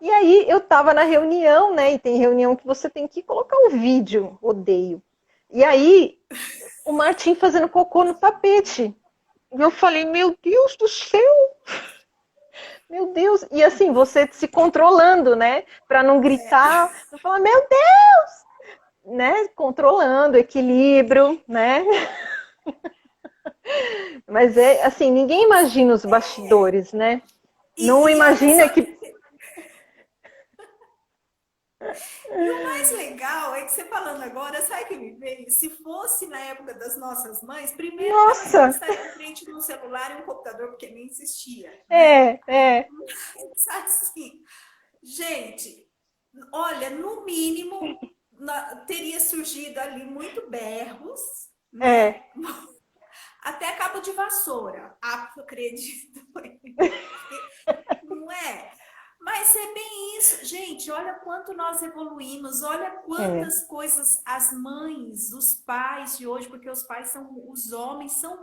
Speaker 2: E aí eu estava na reunião, né? E tem reunião que você tem que colocar um vídeo, odeio. E aí o Martim fazendo cocô no tapete. E eu falei, meu Deus do céu, meu Deus. E assim, você se controlando, né? Para não gritar, não falar, meu Deus, né? Controlando, equilíbrio, né? Mas é assim, ninguém imagina os bastidores, né? Não
Speaker 1: E olha
Speaker 2: imagina
Speaker 1: só,
Speaker 2: que.
Speaker 1: e o mais legal é que você falando agora, sabe o que me veio? Se fosse na época das nossas mães, primeiro que elas não
Speaker 2: Nossa,
Speaker 1: estariam em frente de um celular e um computador, porque nem existia, né?
Speaker 2: é.
Speaker 1: Mas assim, gente, olha, no mínimo teria surgido ali muito berros,
Speaker 2: É.
Speaker 1: né? Até cabo de vassoura, acredito, não é? Mas é bem isso, gente. Olha quanto nós evoluímos, olha
Speaker 2: É,
Speaker 1: quantas coisas as mães, os pais de hoje, porque os pais são, os homens são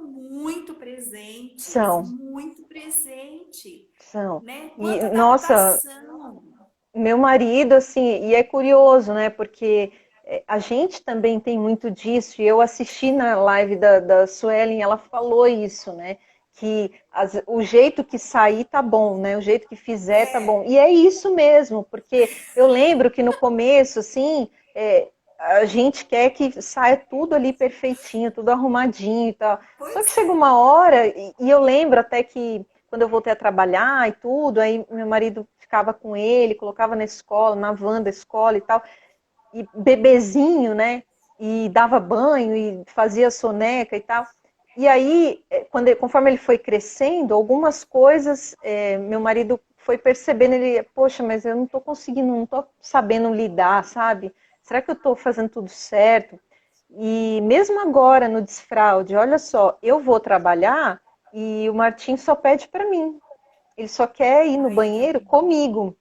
Speaker 2: são,
Speaker 1: muito presente,
Speaker 2: são.
Speaker 1: né?
Speaker 2: E,
Speaker 1: Quanta
Speaker 2: nossa,
Speaker 1: adaptação.
Speaker 2: meu marido, assim, e é curioso, né? Porque a gente também tem muito disso, e eu assisti na live da Suelen, ela falou isso, né? Que o jeito que sair tá bom, né? O jeito que fizer tá bom. E é isso mesmo, porque eu lembro que no começo, assim, a gente quer que saia tudo ali perfeitinho, tudo arrumadinho e tal. Só que
Speaker 1: Pois
Speaker 2: chega
Speaker 1: é.
Speaker 2: uma hora, e eu lembro até que quando eu voltei a trabalhar e tudo, aí meu marido ficava com ele, colocava na escola, na van da escola e tal, e bebezinho, né? E dava banho e fazia soneca e tal. E aí, conforme ele foi crescendo, algumas coisas, meu marido foi percebendo, ele, poxa, mas eu não estou conseguindo, não estou sabendo lidar, sabe? Será que eu estou fazendo tudo certo? E mesmo agora no desfraude, olha só, eu vou trabalhar e o Martim só pede para mim. Ele só quer ir no
Speaker 1: Aí, tá
Speaker 2: banheiro
Speaker 1: vendo?
Speaker 2: comigo.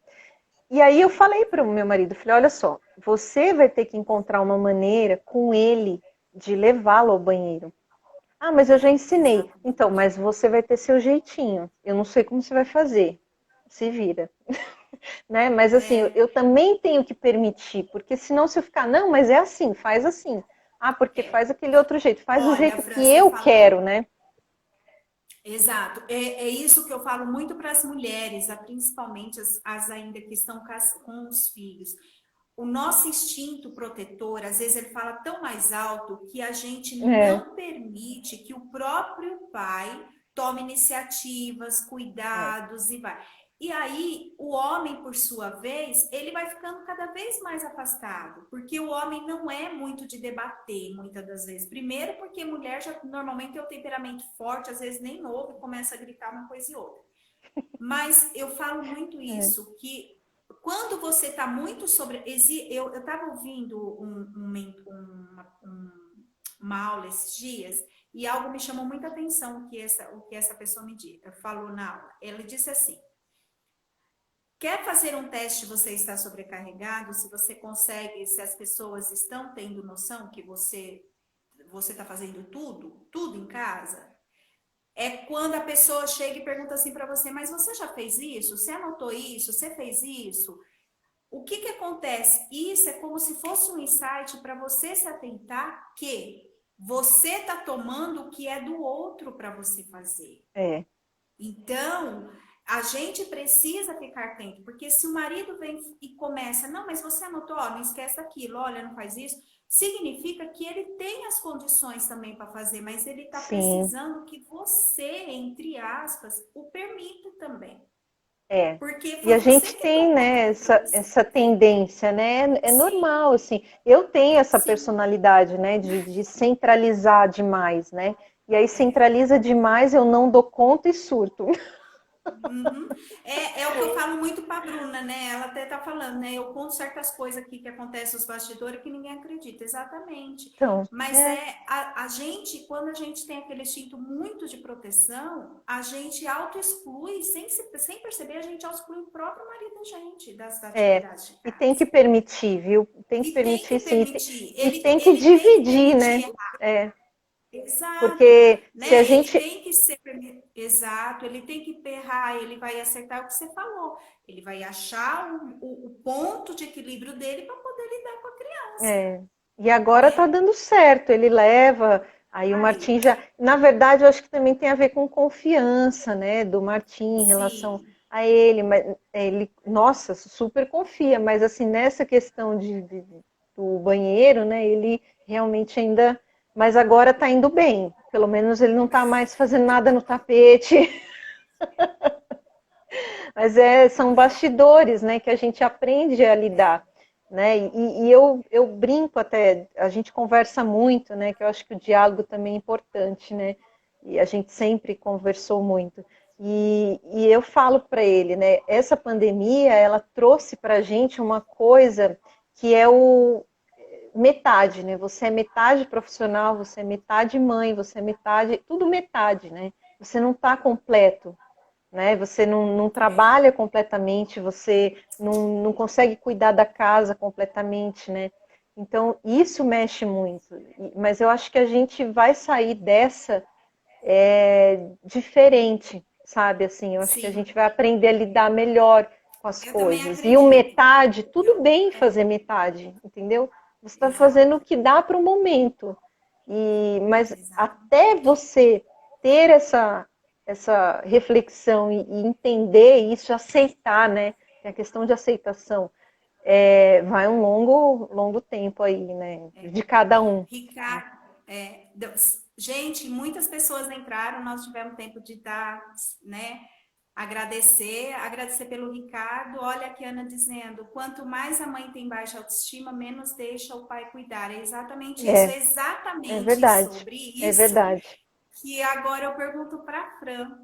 Speaker 2: E aí eu falei para o meu marido, falei, olha só, você vai ter que encontrar uma maneira com ele de levá-lo ao banheiro. Ah, mas eu já ensinei. Então,
Speaker 1: Exatamente.
Speaker 2: mas você vai ter seu jeitinho. Eu não sei como você vai fazer. Se vira. Né? Mas assim, eu também tenho que permitir, porque senão se eu ficar, não, mas é assim, faz assim. Ah, porque faz aquele outro jeito, faz do
Speaker 1: Olha,
Speaker 2: jeito que
Speaker 1: Fran, você
Speaker 2: eu quero,
Speaker 1: falou.
Speaker 2: né?
Speaker 1: Exato. É isso que eu falo muito para as mulheres, principalmente as ainda que estão com os filhos. O nosso instinto protetor, às vezes, ele fala tão mais alto que a gente
Speaker 2: É,
Speaker 1: não permite que o próprio pai tome iniciativas,
Speaker 2: é,
Speaker 1: cuidados e vai. E aí, o homem, por sua vez, ele vai ficando cada vez mais afastado, porque o homem não é muito de debater, muitas das vezes. Primeiro, porque mulher já normalmente tem o temperamento forte, às vezes nem ouve, começa a gritar uma coisa e outra. Mas eu falo muito
Speaker 2: É.
Speaker 1: isso, que quando você está muito sobre. Eu estava ouvindo uma aula esses dias e algo me chamou muita atenção o que essa pessoa falou na aula. Ela disse assim: quer fazer um teste, você está sobrecarregado, se você consegue, se as pessoas estão tendo noção que você está fazendo tudo em casa? É quando a pessoa chega e pergunta assim para você, mas você já fez isso? Você anotou isso? Você fez isso? O que acontece? Isso é como se fosse um insight para você se atentar que você está tomando o que é do outro para você fazer.
Speaker 2: É.
Speaker 1: Então, a gente precisa ficar atento, porque se o marido vem e começa, não, mas você anotou, ó, não esquece aquilo, olha, não faz isso, significa que ele tem as condições também para fazer, mas ele está
Speaker 2: Sim.
Speaker 1: precisando que você, entre aspas, o permita também.
Speaker 2: É.
Speaker 1: Porque
Speaker 2: E
Speaker 1: foi
Speaker 2: a
Speaker 1: você
Speaker 2: gente
Speaker 1: que
Speaker 2: tem,
Speaker 1: tomou
Speaker 2: né,
Speaker 1: aquilo para
Speaker 2: essa
Speaker 1: você.
Speaker 2: tendência, né? É
Speaker 1: Sim,
Speaker 2: normal, assim. Eu tenho essa
Speaker 1: sim.
Speaker 2: personalidade, né, de centralizar demais, né? E aí
Speaker 1: É.
Speaker 2: centraliza demais, eu não dou conta e surto.
Speaker 1: Uhum. É o que eu falo muito para a Bruna, né? Ela até tá falando, né? Eu conto certas coisas aqui que acontecem nos bastidores que ninguém acredita, exatamente.
Speaker 2: Então,
Speaker 1: Mas
Speaker 2: é,
Speaker 1: a gente, quando a gente tem aquele instinto muito de proteção, a gente auto-exclui, sem perceber, a gente auto-exclui o próprio marido da gente das
Speaker 2: é.
Speaker 1: atividades de
Speaker 2: E tem que
Speaker 1: casa.
Speaker 2: permitir, viu? Tem que
Speaker 1: E tem que
Speaker 2: permitir, sim.
Speaker 1: permitir,
Speaker 2: E tem que
Speaker 1: ele tem que
Speaker 2: dividir,
Speaker 1: permitir.
Speaker 2: né? É.
Speaker 1: Exato,
Speaker 2: Porque se a
Speaker 1: né? Ele
Speaker 2: gente.
Speaker 1: tem que ser exato, ele tem que perrar, ele vai acertar o que você falou. Ele vai achar o ponto de equilíbrio dele para poder lidar com a criança,
Speaker 2: É. E agora tá
Speaker 1: né?
Speaker 2: dando certo, ele leva. Aí o
Speaker 1: Aí,
Speaker 2: Martim já. Na verdade, eu acho que também tem a ver com confiança, né, do Martim em relação
Speaker 1: sim,
Speaker 2: a ele. Mas ele, nossa, super confia, mas assim, nessa questão do banheiro, né, ele realmente ainda. Mas agora tá indo bem. Pelo menos ele não tá mais fazendo nada no tapete. Mas são bastidores, né, que a gente aprende a lidar, né? E eu brinco até, a gente conversa muito, né? Que eu acho que o diálogo também é importante, né? E a gente sempre conversou muito. E eu falo para ele, né? Essa pandemia, ela trouxe para a gente uma coisa que é o metade, né? Você é metade profissional, você é metade mãe, você é metade, tudo metade, né? Você não está completo, né? Você não trabalha completamente, você não consegue cuidar da casa completamente, né? Então, isso mexe muito. Mas eu acho que a gente vai sair dessa diferente, sabe? Assim, eu acho que a gente
Speaker 1: sim,
Speaker 2: vai aprender a lidar melhor com as
Speaker 1: eu também
Speaker 2: coisas. E o
Speaker 1: acredito.
Speaker 2: metade, tudo
Speaker 1: Eu,
Speaker 2: bem fazer metade, entendeu? Você está fazendo o
Speaker 1: exato,
Speaker 2: que dá para o momento. Mas
Speaker 1: exato.
Speaker 2: até você ter essa reflexão e entender isso, aceitar, né? Tem a questão de aceitação. Vai um longo tempo aí, né? De cada um.
Speaker 1: Ricardo, gente, muitas pessoas entraram, nós tivemos tempo de dar, né? Agradecer pelo Ricardo. Olha aqui a Ana dizendo: quanto mais a mãe tem baixa autoestima, menos deixa o pai cuidar.
Speaker 2: É,
Speaker 1: É
Speaker 2: é
Speaker 1: exatamente
Speaker 2: verdade.
Speaker 1: sobre
Speaker 2: É
Speaker 1: isso
Speaker 2: verdade.
Speaker 1: que agora eu pergunto para a Fran.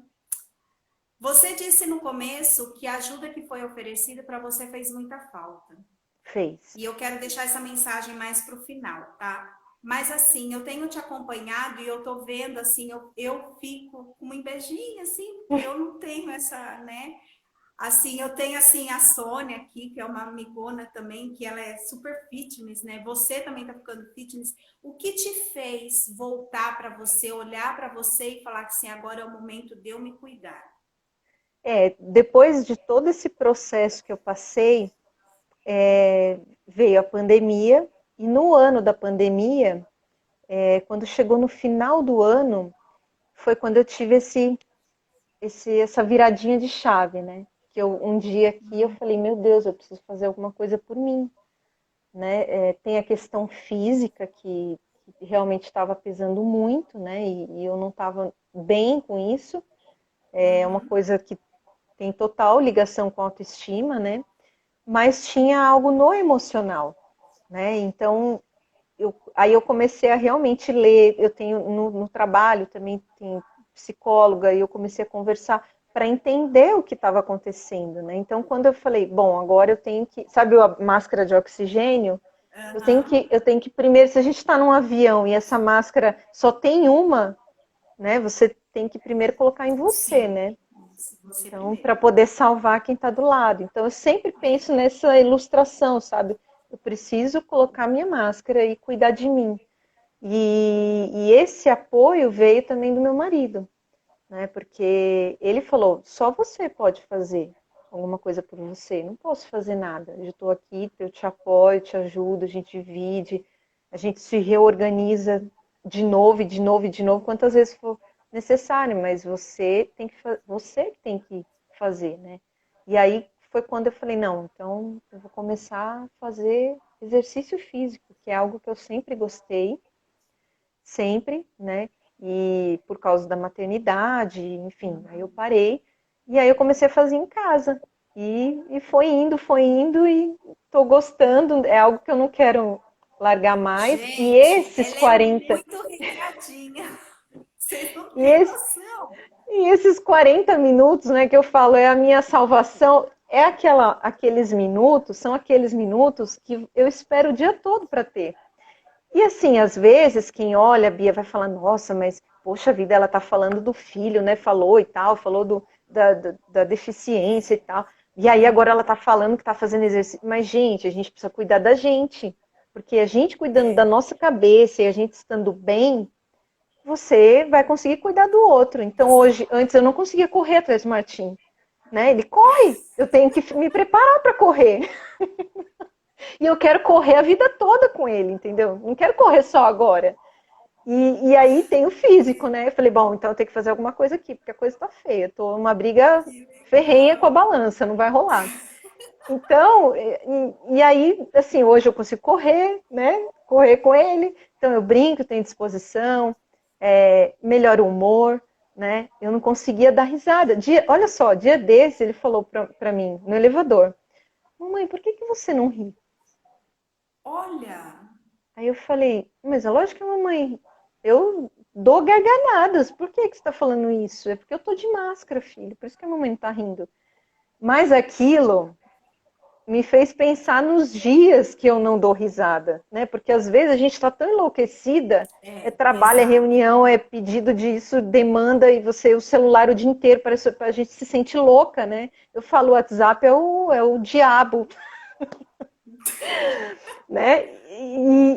Speaker 1: Você disse no começo que a ajuda que foi oferecida para você fez muita falta.
Speaker 2: Fez.
Speaker 1: E eu quero deixar essa mensagem mais para o final, tá? Mas assim, eu tenho te acompanhado e eu tô vendo assim, eu fico com uma invejinha, assim, porque eu não tenho essa, né? Assim, eu tenho assim a Sônia aqui, que é uma amigona também, que ela é super fitness, né? Você também tá ficando fitness. O que te fez voltar para você, olhar para você e falar que assim, agora é o momento de eu me cuidar?
Speaker 2: Depois de todo esse processo que eu passei, veio a pandemia, e no ano da pandemia, quando chegou no final do ano, foi quando eu tive essa viradinha de chave, né? Que um dia aqui eu falei, meu Deus, eu preciso fazer alguma coisa por mim, né? Tem a questão física que realmente estava pesando muito, né? E eu não estava bem com isso. É uma
Speaker 1: Uhum.
Speaker 2: coisa que tem total ligação com a autoestima, né? Mas tinha algo no emocional, né? Então, aí eu comecei a realmente ler, eu tenho no trabalho também tem psicóloga, e eu comecei a conversar para entender o que estava acontecendo, né? Então, quando eu falei, bom, agora eu tenho que, sabe a máscara de oxigênio?
Speaker 1: Aham.
Speaker 2: Eu tenho que primeiro, se a gente está num avião e essa máscara só tem uma, né? Você tem que primeiro colocar em você,
Speaker 1: Sim.
Speaker 2: né?
Speaker 1: Você
Speaker 2: Então, para
Speaker 1: primeiro.
Speaker 2: poder salvar quem está do lado. Então, eu sempre penso nessa ilustração, sabe? Eu preciso colocar minha máscara e cuidar de mim. E esse apoio veio também do meu marido, né? Porque ele falou: só você pode fazer alguma coisa por você, não posso fazer nada. Eu estou aqui, eu te apoio, te ajudo, a gente divide, a gente se reorganiza de novo, e de novo, e de novo, quantas vezes for necessário, mas você tem que fazer, né? E aí foi quando eu falei: não, então eu vou começar a fazer exercício físico, que é algo que eu sempre gostei, sempre, né? E por causa da maternidade, enfim, aí eu parei e aí eu comecei a fazer em casa. E foi indo e tô gostando, é algo que eu não quero largar mais.
Speaker 1: Gente, ela é muito recadinha. Vocês não
Speaker 2: E,
Speaker 1: têm
Speaker 2: esse,
Speaker 1: noção.
Speaker 2: e esses 40 minutos, né, que eu falo, é a minha salvação, é aqueles minutos, são aqueles minutos que eu espero o dia todo para ter. E assim, às vezes, quem olha, a Bia vai falar, nossa, mas, poxa vida, ela tá falando do filho, né? Falou e tal, falou da deficiência e tal. E aí agora ela tá falando que tá fazendo exercício. Mas, gente, a gente precisa cuidar da gente. Porque a gente cuidando da
Speaker 1: É,
Speaker 2: nossa cabeça e a gente estando bem, você vai conseguir cuidar do outro. Então, hoje,
Speaker 1: exato.
Speaker 2: antes eu não conseguia correr atrás do Martim, né? Ele corre, eu tenho que me preparar para correr. E eu quero correr a vida toda com ele, entendeu? Não quero correr só agora. E aí tem o físico, né? Eu falei, bom, então eu tenho que fazer alguma coisa aqui, porque a coisa tá feia. Eu tô numa briga
Speaker 1: Que
Speaker 2: ferrenha com a
Speaker 1: legal.
Speaker 2: balança, não vai rolar. Então, e aí, assim, hoje eu consigo correr, né? Correr com ele. Então eu brinco, tenho disposição, melhora o humor, né? Eu não conseguia dar risada. Olha só, dia desse ele falou pra mim, no elevador, mamãe, por que você não ri?
Speaker 1: Olha,
Speaker 2: Aí eu falei, mas é lógico que a mamãe, eu dou gargalhadas. Por que você está falando isso? É porque eu tô de máscara, filho. Por isso que a mamãe não tá rindo. Mas aquilo me fez pensar nos dias que eu não dou risada, né? Porque às vezes a gente está tão enlouquecida, é trabalho, é
Speaker 1: exato.
Speaker 2: reunião, é pedido disso, demanda, e você o celular o dia inteiro, parece a gente se sente louca, né? Eu falo, o WhatsApp é o diabo, né?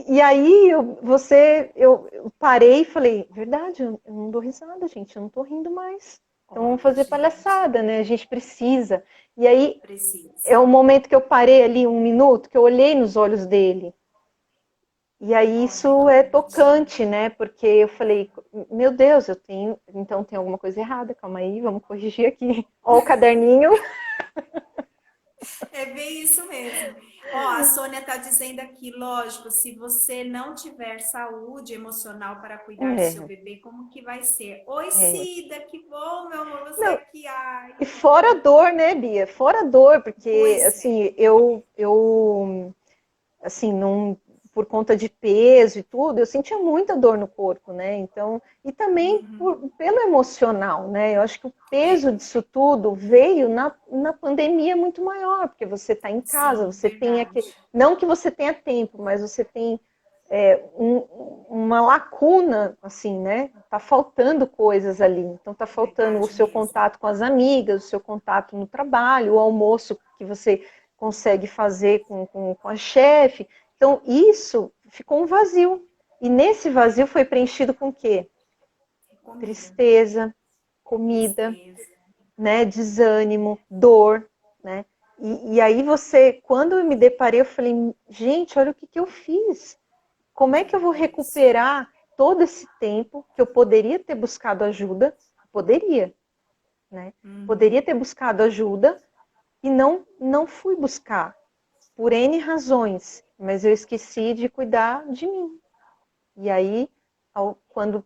Speaker 2: E aí eu parei e falei, verdade, eu não dou risada, gente, eu não tô rindo mais. Então vamos
Speaker 1: Olha,
Speaker 2: fazer
Speaker 1: gente,
Speaker 2: palhaçada, né? A gente precisa. E aí é
Speaker 1: precisa.
Speaker 2: o momento que eu parei ali um minuto, que eu olhei nos olhos dele. E aí
Speaker 1: Olha
Speaker 2: isso
Speaker 1: que
Speaker 2: é
Speaker 1: bonitinho.
Speaker 2: tocante, né? Porque eu falei, meu Deus, então tem alguma coisa errada, calma aí, vamos corrigir aqui. Ó o caderninho.
Speaker 1: É bem isso mesmo. Ó, a Sônia está dizendo aqui, lógico, se você não tiver saúde emocional para cuidar do seu
Speaker 2: É,
Speaker 1: bebê, como que vai ser? Oi,
Speaker 2: é.
Speaker 1: Cida, que bom, meu amor, você
Speaker 2: Não,
Speaker 1: aqui. Ai,
Speaker 2: e
Speaker 1: que
Speaker 2: fora a
Speaker 1: bom.
Speaker 2: dor, né, Bia? Fora a dor, porque
Speaker 1: Pois é.
Speaker 2: assim, eu assim, não, por conta de peso e tudo, eu sentia muita dor no corpo, né? Então, e também pelo emocional, né? Eu acho que o peso
Speaker 1: É,
Speaker 2: disso tudo veio na pandemia muito maior, porque você está em casa,
Speaker 1: sim,
Speaker 2: você tem aqui,
Speaker 1: verdade.
Speaker 2: não que você tenha tempo, mas você tem uma lacuna, assim, né? Tá faltando coisas ali. Então, tá faltando o
Speaker 1: Verdade
Speaker 2: seu
Speaker 1: mesmo.
Speaker 2: contato com as amigas, o seu contato no trabalho, o almoço que você consegue fazer com a chefe. Então, isso ficou um vazio. E nesse vazio foi preenchido com o quê?
Speaker 1: Comida,
Speaker 2: Tristeza, comida,
Speaker 1: tristeza.
Speaker 2: né? Desânimo, dor, né? E aí quando eu me deparei, eu falei, gente, olha o que eu fiz. Como é que eu vou
Speaker 1: É isso.
Speaker 2: recuperar todo esse tempo que eu poderia ter buscado ajuda? Poderia, né? Poderia ter buscado ajuda e não fui buscar por N razões, mas eu esqueci de cuidar de mim. E aí, quando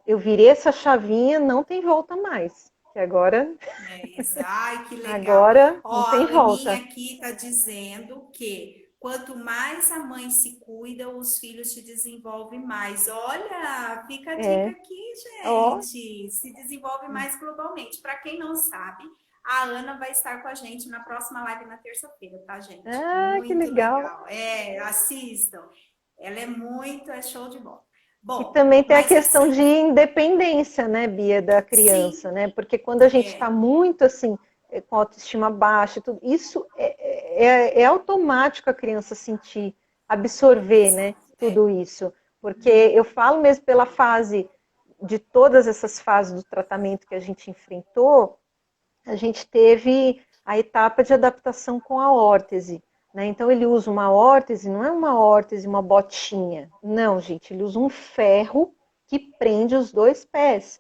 Speaker 2: eu virei essa chavinha, não tem volta mais. Que agora,
Speaker 1: É isso. Ai, que legal.
Speaker 2: agora
Speaker 1: Ó,
Speaker 2: não
Speaker 1: a
Speaker 2: tem
Speaker 1: Aninha
Speaker 2: volta.
Speaker 1: aqui está dizendo que quanto mais a mãe se cuida, os filhos se desenvolvem mais. Olha, fica a dica
Speaker 2: É,
Speaker 1: aqui,
Speaker 2: ó,
Speaker 1: gente. Se desenvolve mais globalmente. Para quem não sabe, a Ana vai estar com a gente na próxima live na terça-feira, tá, gente?
Speaker 2: ah, que
Speaker 1: Muito
Speaker 2: legal.
Speaker 1: legal. É, assistam. Ela é muito, é show de bola.
Speaker 2: E
Speaker 1: Bom,
Speaker 2: também tem a
Speaker 1: mas
Speaker 2: questão
Speaker 1: assim,
Speaker 2: de independência, né, Bia, da criança,
Speaker 1: sim,
Speaker 2: né? Porque quando a gente está
Speaker 1: é,
Speaker 2: muito assim, com autoestima baixa, tudo, isso é automático a criança sentir, absorver, né,
Speaker 1: exato. É.
Speaker 2: tudo isso. Porque eu falo mesmo pela fase, de todas essas fases do tratamento que a gente enfrentou, a gente teve a etapa de adaptação com a órtese. Né? Então, ele usa uma órtese, não é uma órtese, uma botinha. Não, gente, ele usa um ferro que prende os dois pés.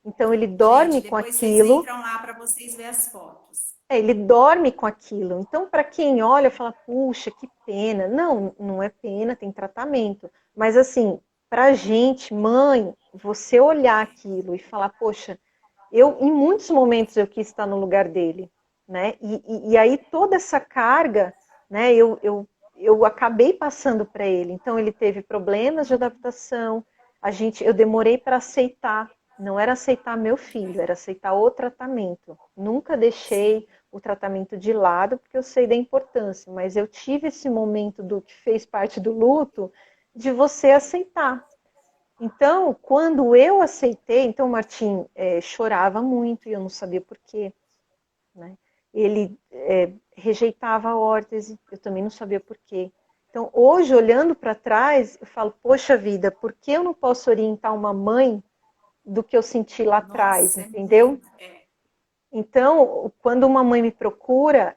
Speaker 2: Então, ele
Speaker 1: Gente,
Speaker 2: dorme com
Speaker 1: depois vocês
Speaker 2: aquilo,
Speaker 1: entram lá para vocês verem as fotos.
Speaker 2: ele dorme com aquilo. Então, para quem olha, fala, puxa, que pena. Não, não é pena, tem tratamento. Mas, assim, para gente, mãe, você olhar aquilo e falar, poxa, em muitos momentos eu quis estar no lugar dele, né? E aí toda essa carga, né? Eu acabei passando para ele. Então ele teve problemas de adaptação. Eu demorei para aceitar. Não era aceitar meu filho, era aceitar o tratamento. Nunca
Speaker 1: Sim,
Speaker 2: deixei o tratamento de lado porque eu sei da importância. Mas eu tive esse momento do que fez parte do luto de você aceitar. Então, quando eu aceitei, então o Martim chorava muito e eu não sabia por quê. Né? Ele rejeitava a órtese, eu também não sabia por quê. Então, hoje, olhando para trás, eu falo, poxa vida, por que eu não posso orientar uma mãe do que eu senti lá atrás,
Speaker 1: nossa, é
Speaker 2: entendeu?
Speaker 1: muito. É,
Speaker 2: Então, quando uma mãe me procura,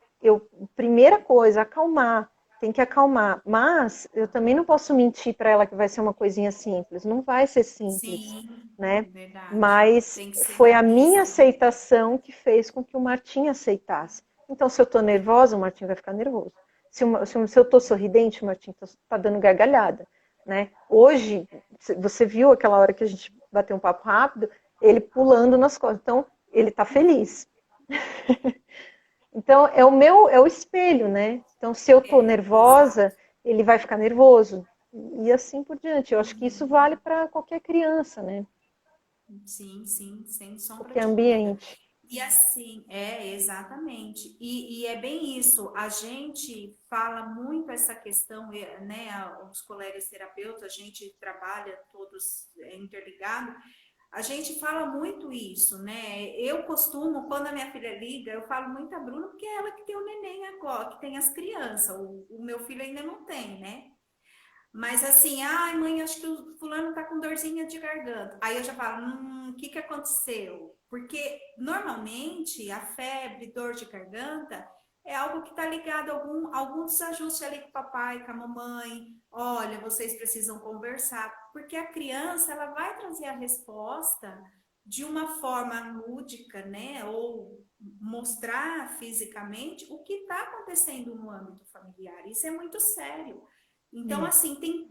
Speaker 2: primeira coisa, acalmar, tem que acalmar. Mas eu também não posso mentir para ela que vai ser uma coisinha simples. Não vai ser simples,
Speaker 1: sim,
Speaker 2: né?
Speaker 1: verdade.
Speaker 2: Mas
Speaker 1: Tem que ser
Speaker 2: foi a minha
Speaker 1: realista.
Speaker 2: aceitação que fez com que o Martim aceitasse. Então, se eu estou nervosa, o Martim vai ficar nervoso. Se eu estou sorridente, o Martim está dando gargalhada, né? Hoje, você viu aquela hora que a gente bateu um papo rápido, ele pulando nas costas. Então, ele está feliz. Então, é o espelho, né? Então, se eu estou
Speaker 1: É, exato.
Speaker 2: nervosa, ele vai ficar nervoso. E assim por diante. Eu acho que isso vale para qualquer criança, né?
Speaker 1: Sim, sim, sem sombra
Speaker 2: Qualquer
Speaker 1: de dúvida.
Speaker 2: ambiente.
Speaker 1: E assim, exatamente. E é bem isso. A gente fala muito essa questão, né? Os colegas terapeutas, a gente trabalha todos interligados. A gente fala muito isso, né? Eu costumo, quando a minha filha liga, eu falo muito a Bruna, porque é ela que tem o neném agora, que tem as crianças. O meu filho ainda não tem, né? Mas assim, ai mãe, acho que o fulano tá com dorzinha de garganta. Aí eu já falo, o que que aconteceu? Porque normalmente a febre, dor de garganta é algo que tá ligado a algum desajuste ali com o papai, com a mamãe. Olha, vocês precisam conversar, porque a criança ela vai trazer a resposta de uma forma lúdica, né? Ou mostrar fisicamente o que está acontecendo no âmbito familiar. Isso é muito sério. Então,
Speaker 2: É.
Speaker 1: assim, tem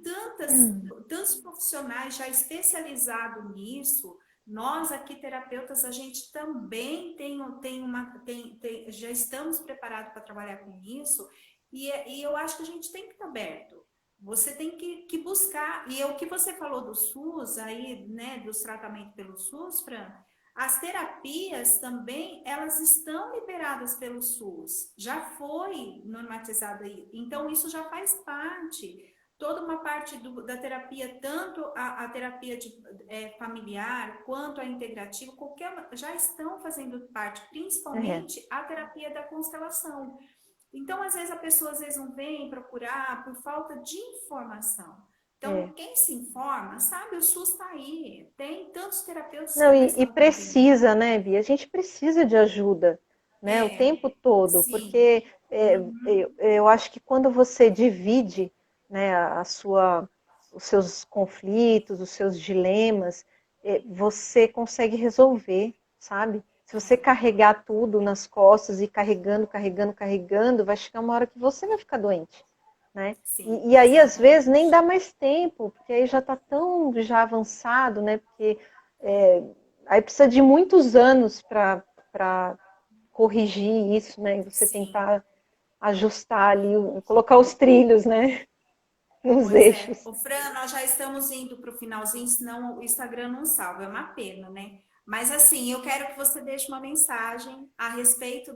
Speaker 1: tantos profissionais já especializados nisso. Nós aqui, terapeutas, a gente também já estamos preparados para trabalhar com isso, e eu acho que a gente tem que estar aberto. Você tem que buscar, e é o que você falou do SUS aí, né, dos tratamentos pelo SUS, Fran, as terapias também, elas estão liberadas pelo SUS, já foi normatizado aí, então isso já faz parte, toda uma parte da terapia, tanto a terapia familiar quanto a integrativa, já estão fazendo parte,
Speaker 2: É.
Speaker 1: principalmente a terapia da constelação. Então, às vezes, a pessoa às vezes não vem procurar por falta de informação.
Speaker 2: É.
Speaker 1: Então, quem se informa, sabe, o SUS está aí. Tem tantos terapeutas que
Speaker 2: Não,
Speaker 1: até
Speaker 2: e
Speaker 1: estão conveniados.
Speaker 2: precisa, né, Bia? A gente precisa de ajuda, né, o tempo
Speaker 1: É,
Speaker 2: todo,
Speaker 1: sim.
Speaker 2: porque
Speaker 1: Uhum.
Speaker 2: eu acho que quando você divide, né, os seus conflitos, os seus dilemas, você consegue resolver, sabe? Se você carregar tudo nas costas e carregando, carregando, carregando, vai chegar uma hora que você vai ficar doente, né?
Speaker 1: Sim,
Speaker 2: E aí, às vezes, nem
Speaker 1: exatamente.
Speaker 2: dá mais tempo, porque aí já está tão já avançado, né? Porque é, Aí precisa de muitos anos para corrigir isso, né? E você
Speaker 1: Sim.
Speaker 2: tentar ajustar ali, colocar os trilhos, né? Nos
Speaker 1: Pois é.
Speaker 2: eixos.
Speaker 1: O Fran, nós já estamos indo para o finalzinho, senão o Instagram não salva, é uma pena, né? Mas assim, eu quero que você deixe uma mensagem a respeito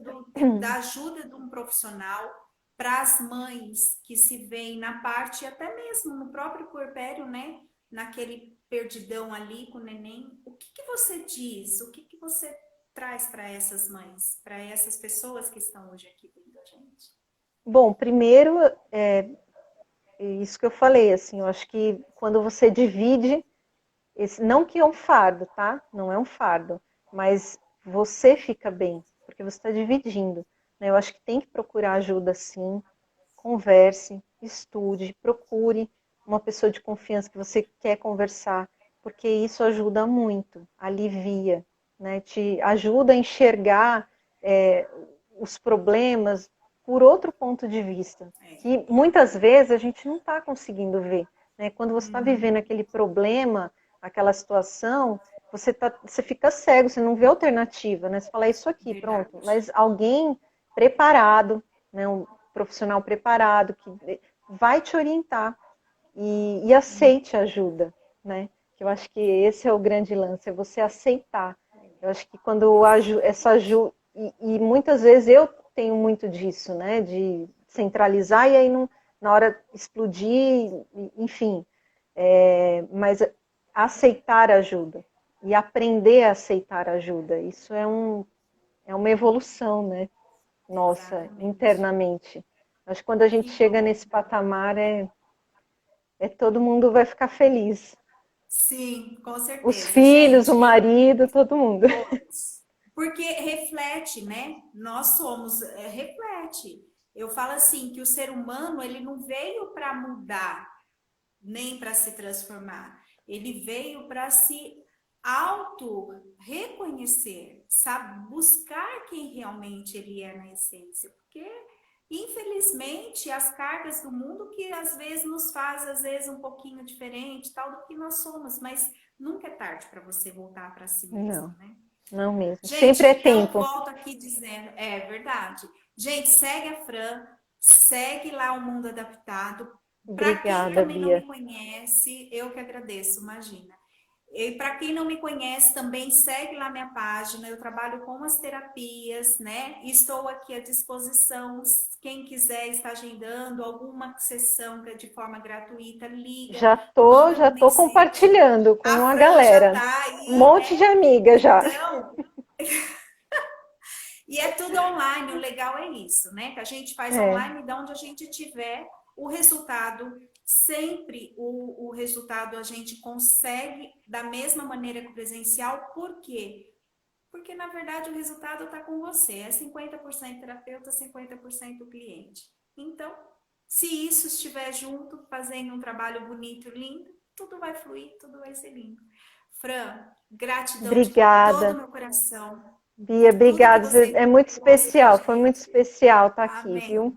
Speaker 1: da ajuda de um profissional para as mães que se veem na parte, até mesmo no próprio puerpério, né? Naquele perdidão ali com o neném. O que que você diz? O que que você traz para essas mães, para essas pessoas que estão hoje aqui vendo a gente?
Speaker 2: Bom, primeiro, isso que eu falei, assim, eu acho que quando você divide, não que é um fardo, tá? Não é um fardo, mas você fica bem, porque você está dividindo, né? Eu acho que tem que procurar ajuda sim, converse, estude, procure uma pessoa de confiança que você quer conversar, porque isso ajuda muito, alivia, né? Te ajuda a enxergar os problemas por outro ponto de vista,
Speaker 1: É.
Speaker 2: que muitas vezes a gente não está conseguindo ver, né? Quando você está vivendo
Speaker 1: Uhum.
Speaker 2: aquele problema, aquela situação, você fica cego, você não vê alternativa, né? Você fala, é isso aqui, pronto.
Speaker 1: Verdade.
Speaker 2: Mas alguém preparado, né? Um profissional preparado que vai te orientar e aceite a ajuda, né? Eu acho que esse é o grande lance, é você aceitar. Eu acho que quando essa ajuda, e muitas vezes eu tenho muito disso, né? De centralizar e aí não, na hora explodir, enfim. Mas aceitar ajuda e aprender a aceitar ajuda, isso é uma evolução, né? Nossa,
Speaker 1: Exatamente.
Speaker 2: internamente. Acho que quando a gente
Speaker 1: Que
Speaker 2: chega
Speaker 1: bom.
Speaker 2: nesse patamar, todo mundo vai ficar feliz.
Speaker 1: Sim, com
Speaker 2: Os
Speaker 1: certeza.
Speaker 2: filhos, o
Speaker 1: Gente,
Speaker 2: marido, todo mundo.
Speaker 1: todos. Porque reflete, né? Nós somos, reflete. Eu falo assim, que o ser humano, ele não veio para mudar, nem para se transformar. Ele veio para se auto-reconhecer, sabe? Buscar quem realmente ele é na essência. Porque infelizmente, as cargas do mundo que às vezes nos faz, às vezes, um pouquinho diferente, tal, do que nós somos, mas nunca é tarde para você voltar para si mesmo,
Speaker 2: Não,
Speaker 1: né?
Speaker 2: não mesmo.
Speaker 1: Gente,
Speaker 2: Sempre é
Speaker 1: então,
Speaker 2: tempo.
Speaker 1: volto aqui dizendo, é verdade. Gente, segue a Fran, segue lá o Mundo Adaptado. Para quem
Speaker 2: Obrigada,
Speaker 1: também não me
Speaker 2: Bia.
Speaker 1: conhece, eu que agradeço, imagina. E para quem não me conhece, também segue lá minha página. Eu trabalho com as terapias, né? Estou aqui à disposição. Quem quiser estar agendando alguma sessão de forma gratuita, liga, manda
Speaker 2: Já
Speaker 1: uma
Speaker 2: tô
Speaker 1: mensagem.
Speaker 2: compartilhando com
Speaker 1: A
Speaker 2: a
Speaker 1: Fran já
Speaker 2: galera.
Speaker 1: está
Speaker 2: Um
Speaker 1: aí,
Speaker 2: monte de
Speaker 1: né?
Speaker 2: amiga já.
Speaker 1: Então, e é tudo online, o legal é isso, né? Que a gente faz
Speaker 2: É,
Speaker 1: online de onde a gente tiver o resultado, sempre o resultado a gente consegue da mesma maneira que o presencial, por quê? Porque na verdade o resultado está com você, é 50% terapeuta, 50% cliente. Então, se isso estiver junto, fazendo um trabalho bonito, lindo, tudo vai fluir, tudo vai ser lindo. Fran, gratidão de todo o
Speaker 2: obrigada.
Speaker 1: meu coração
Speaker 2: Bia,
Speaker 1: por tudo que
Speaker 2: obrigada.
Speaker 1: você
Speaker 2: É muito
Speaker 1: trouxe para
Speaker 2: especial, foi muito
Speaker 1: gente.
Speaker 2: especial estar aqui,
Speaker 1: Amém.
Speaker 2: viu?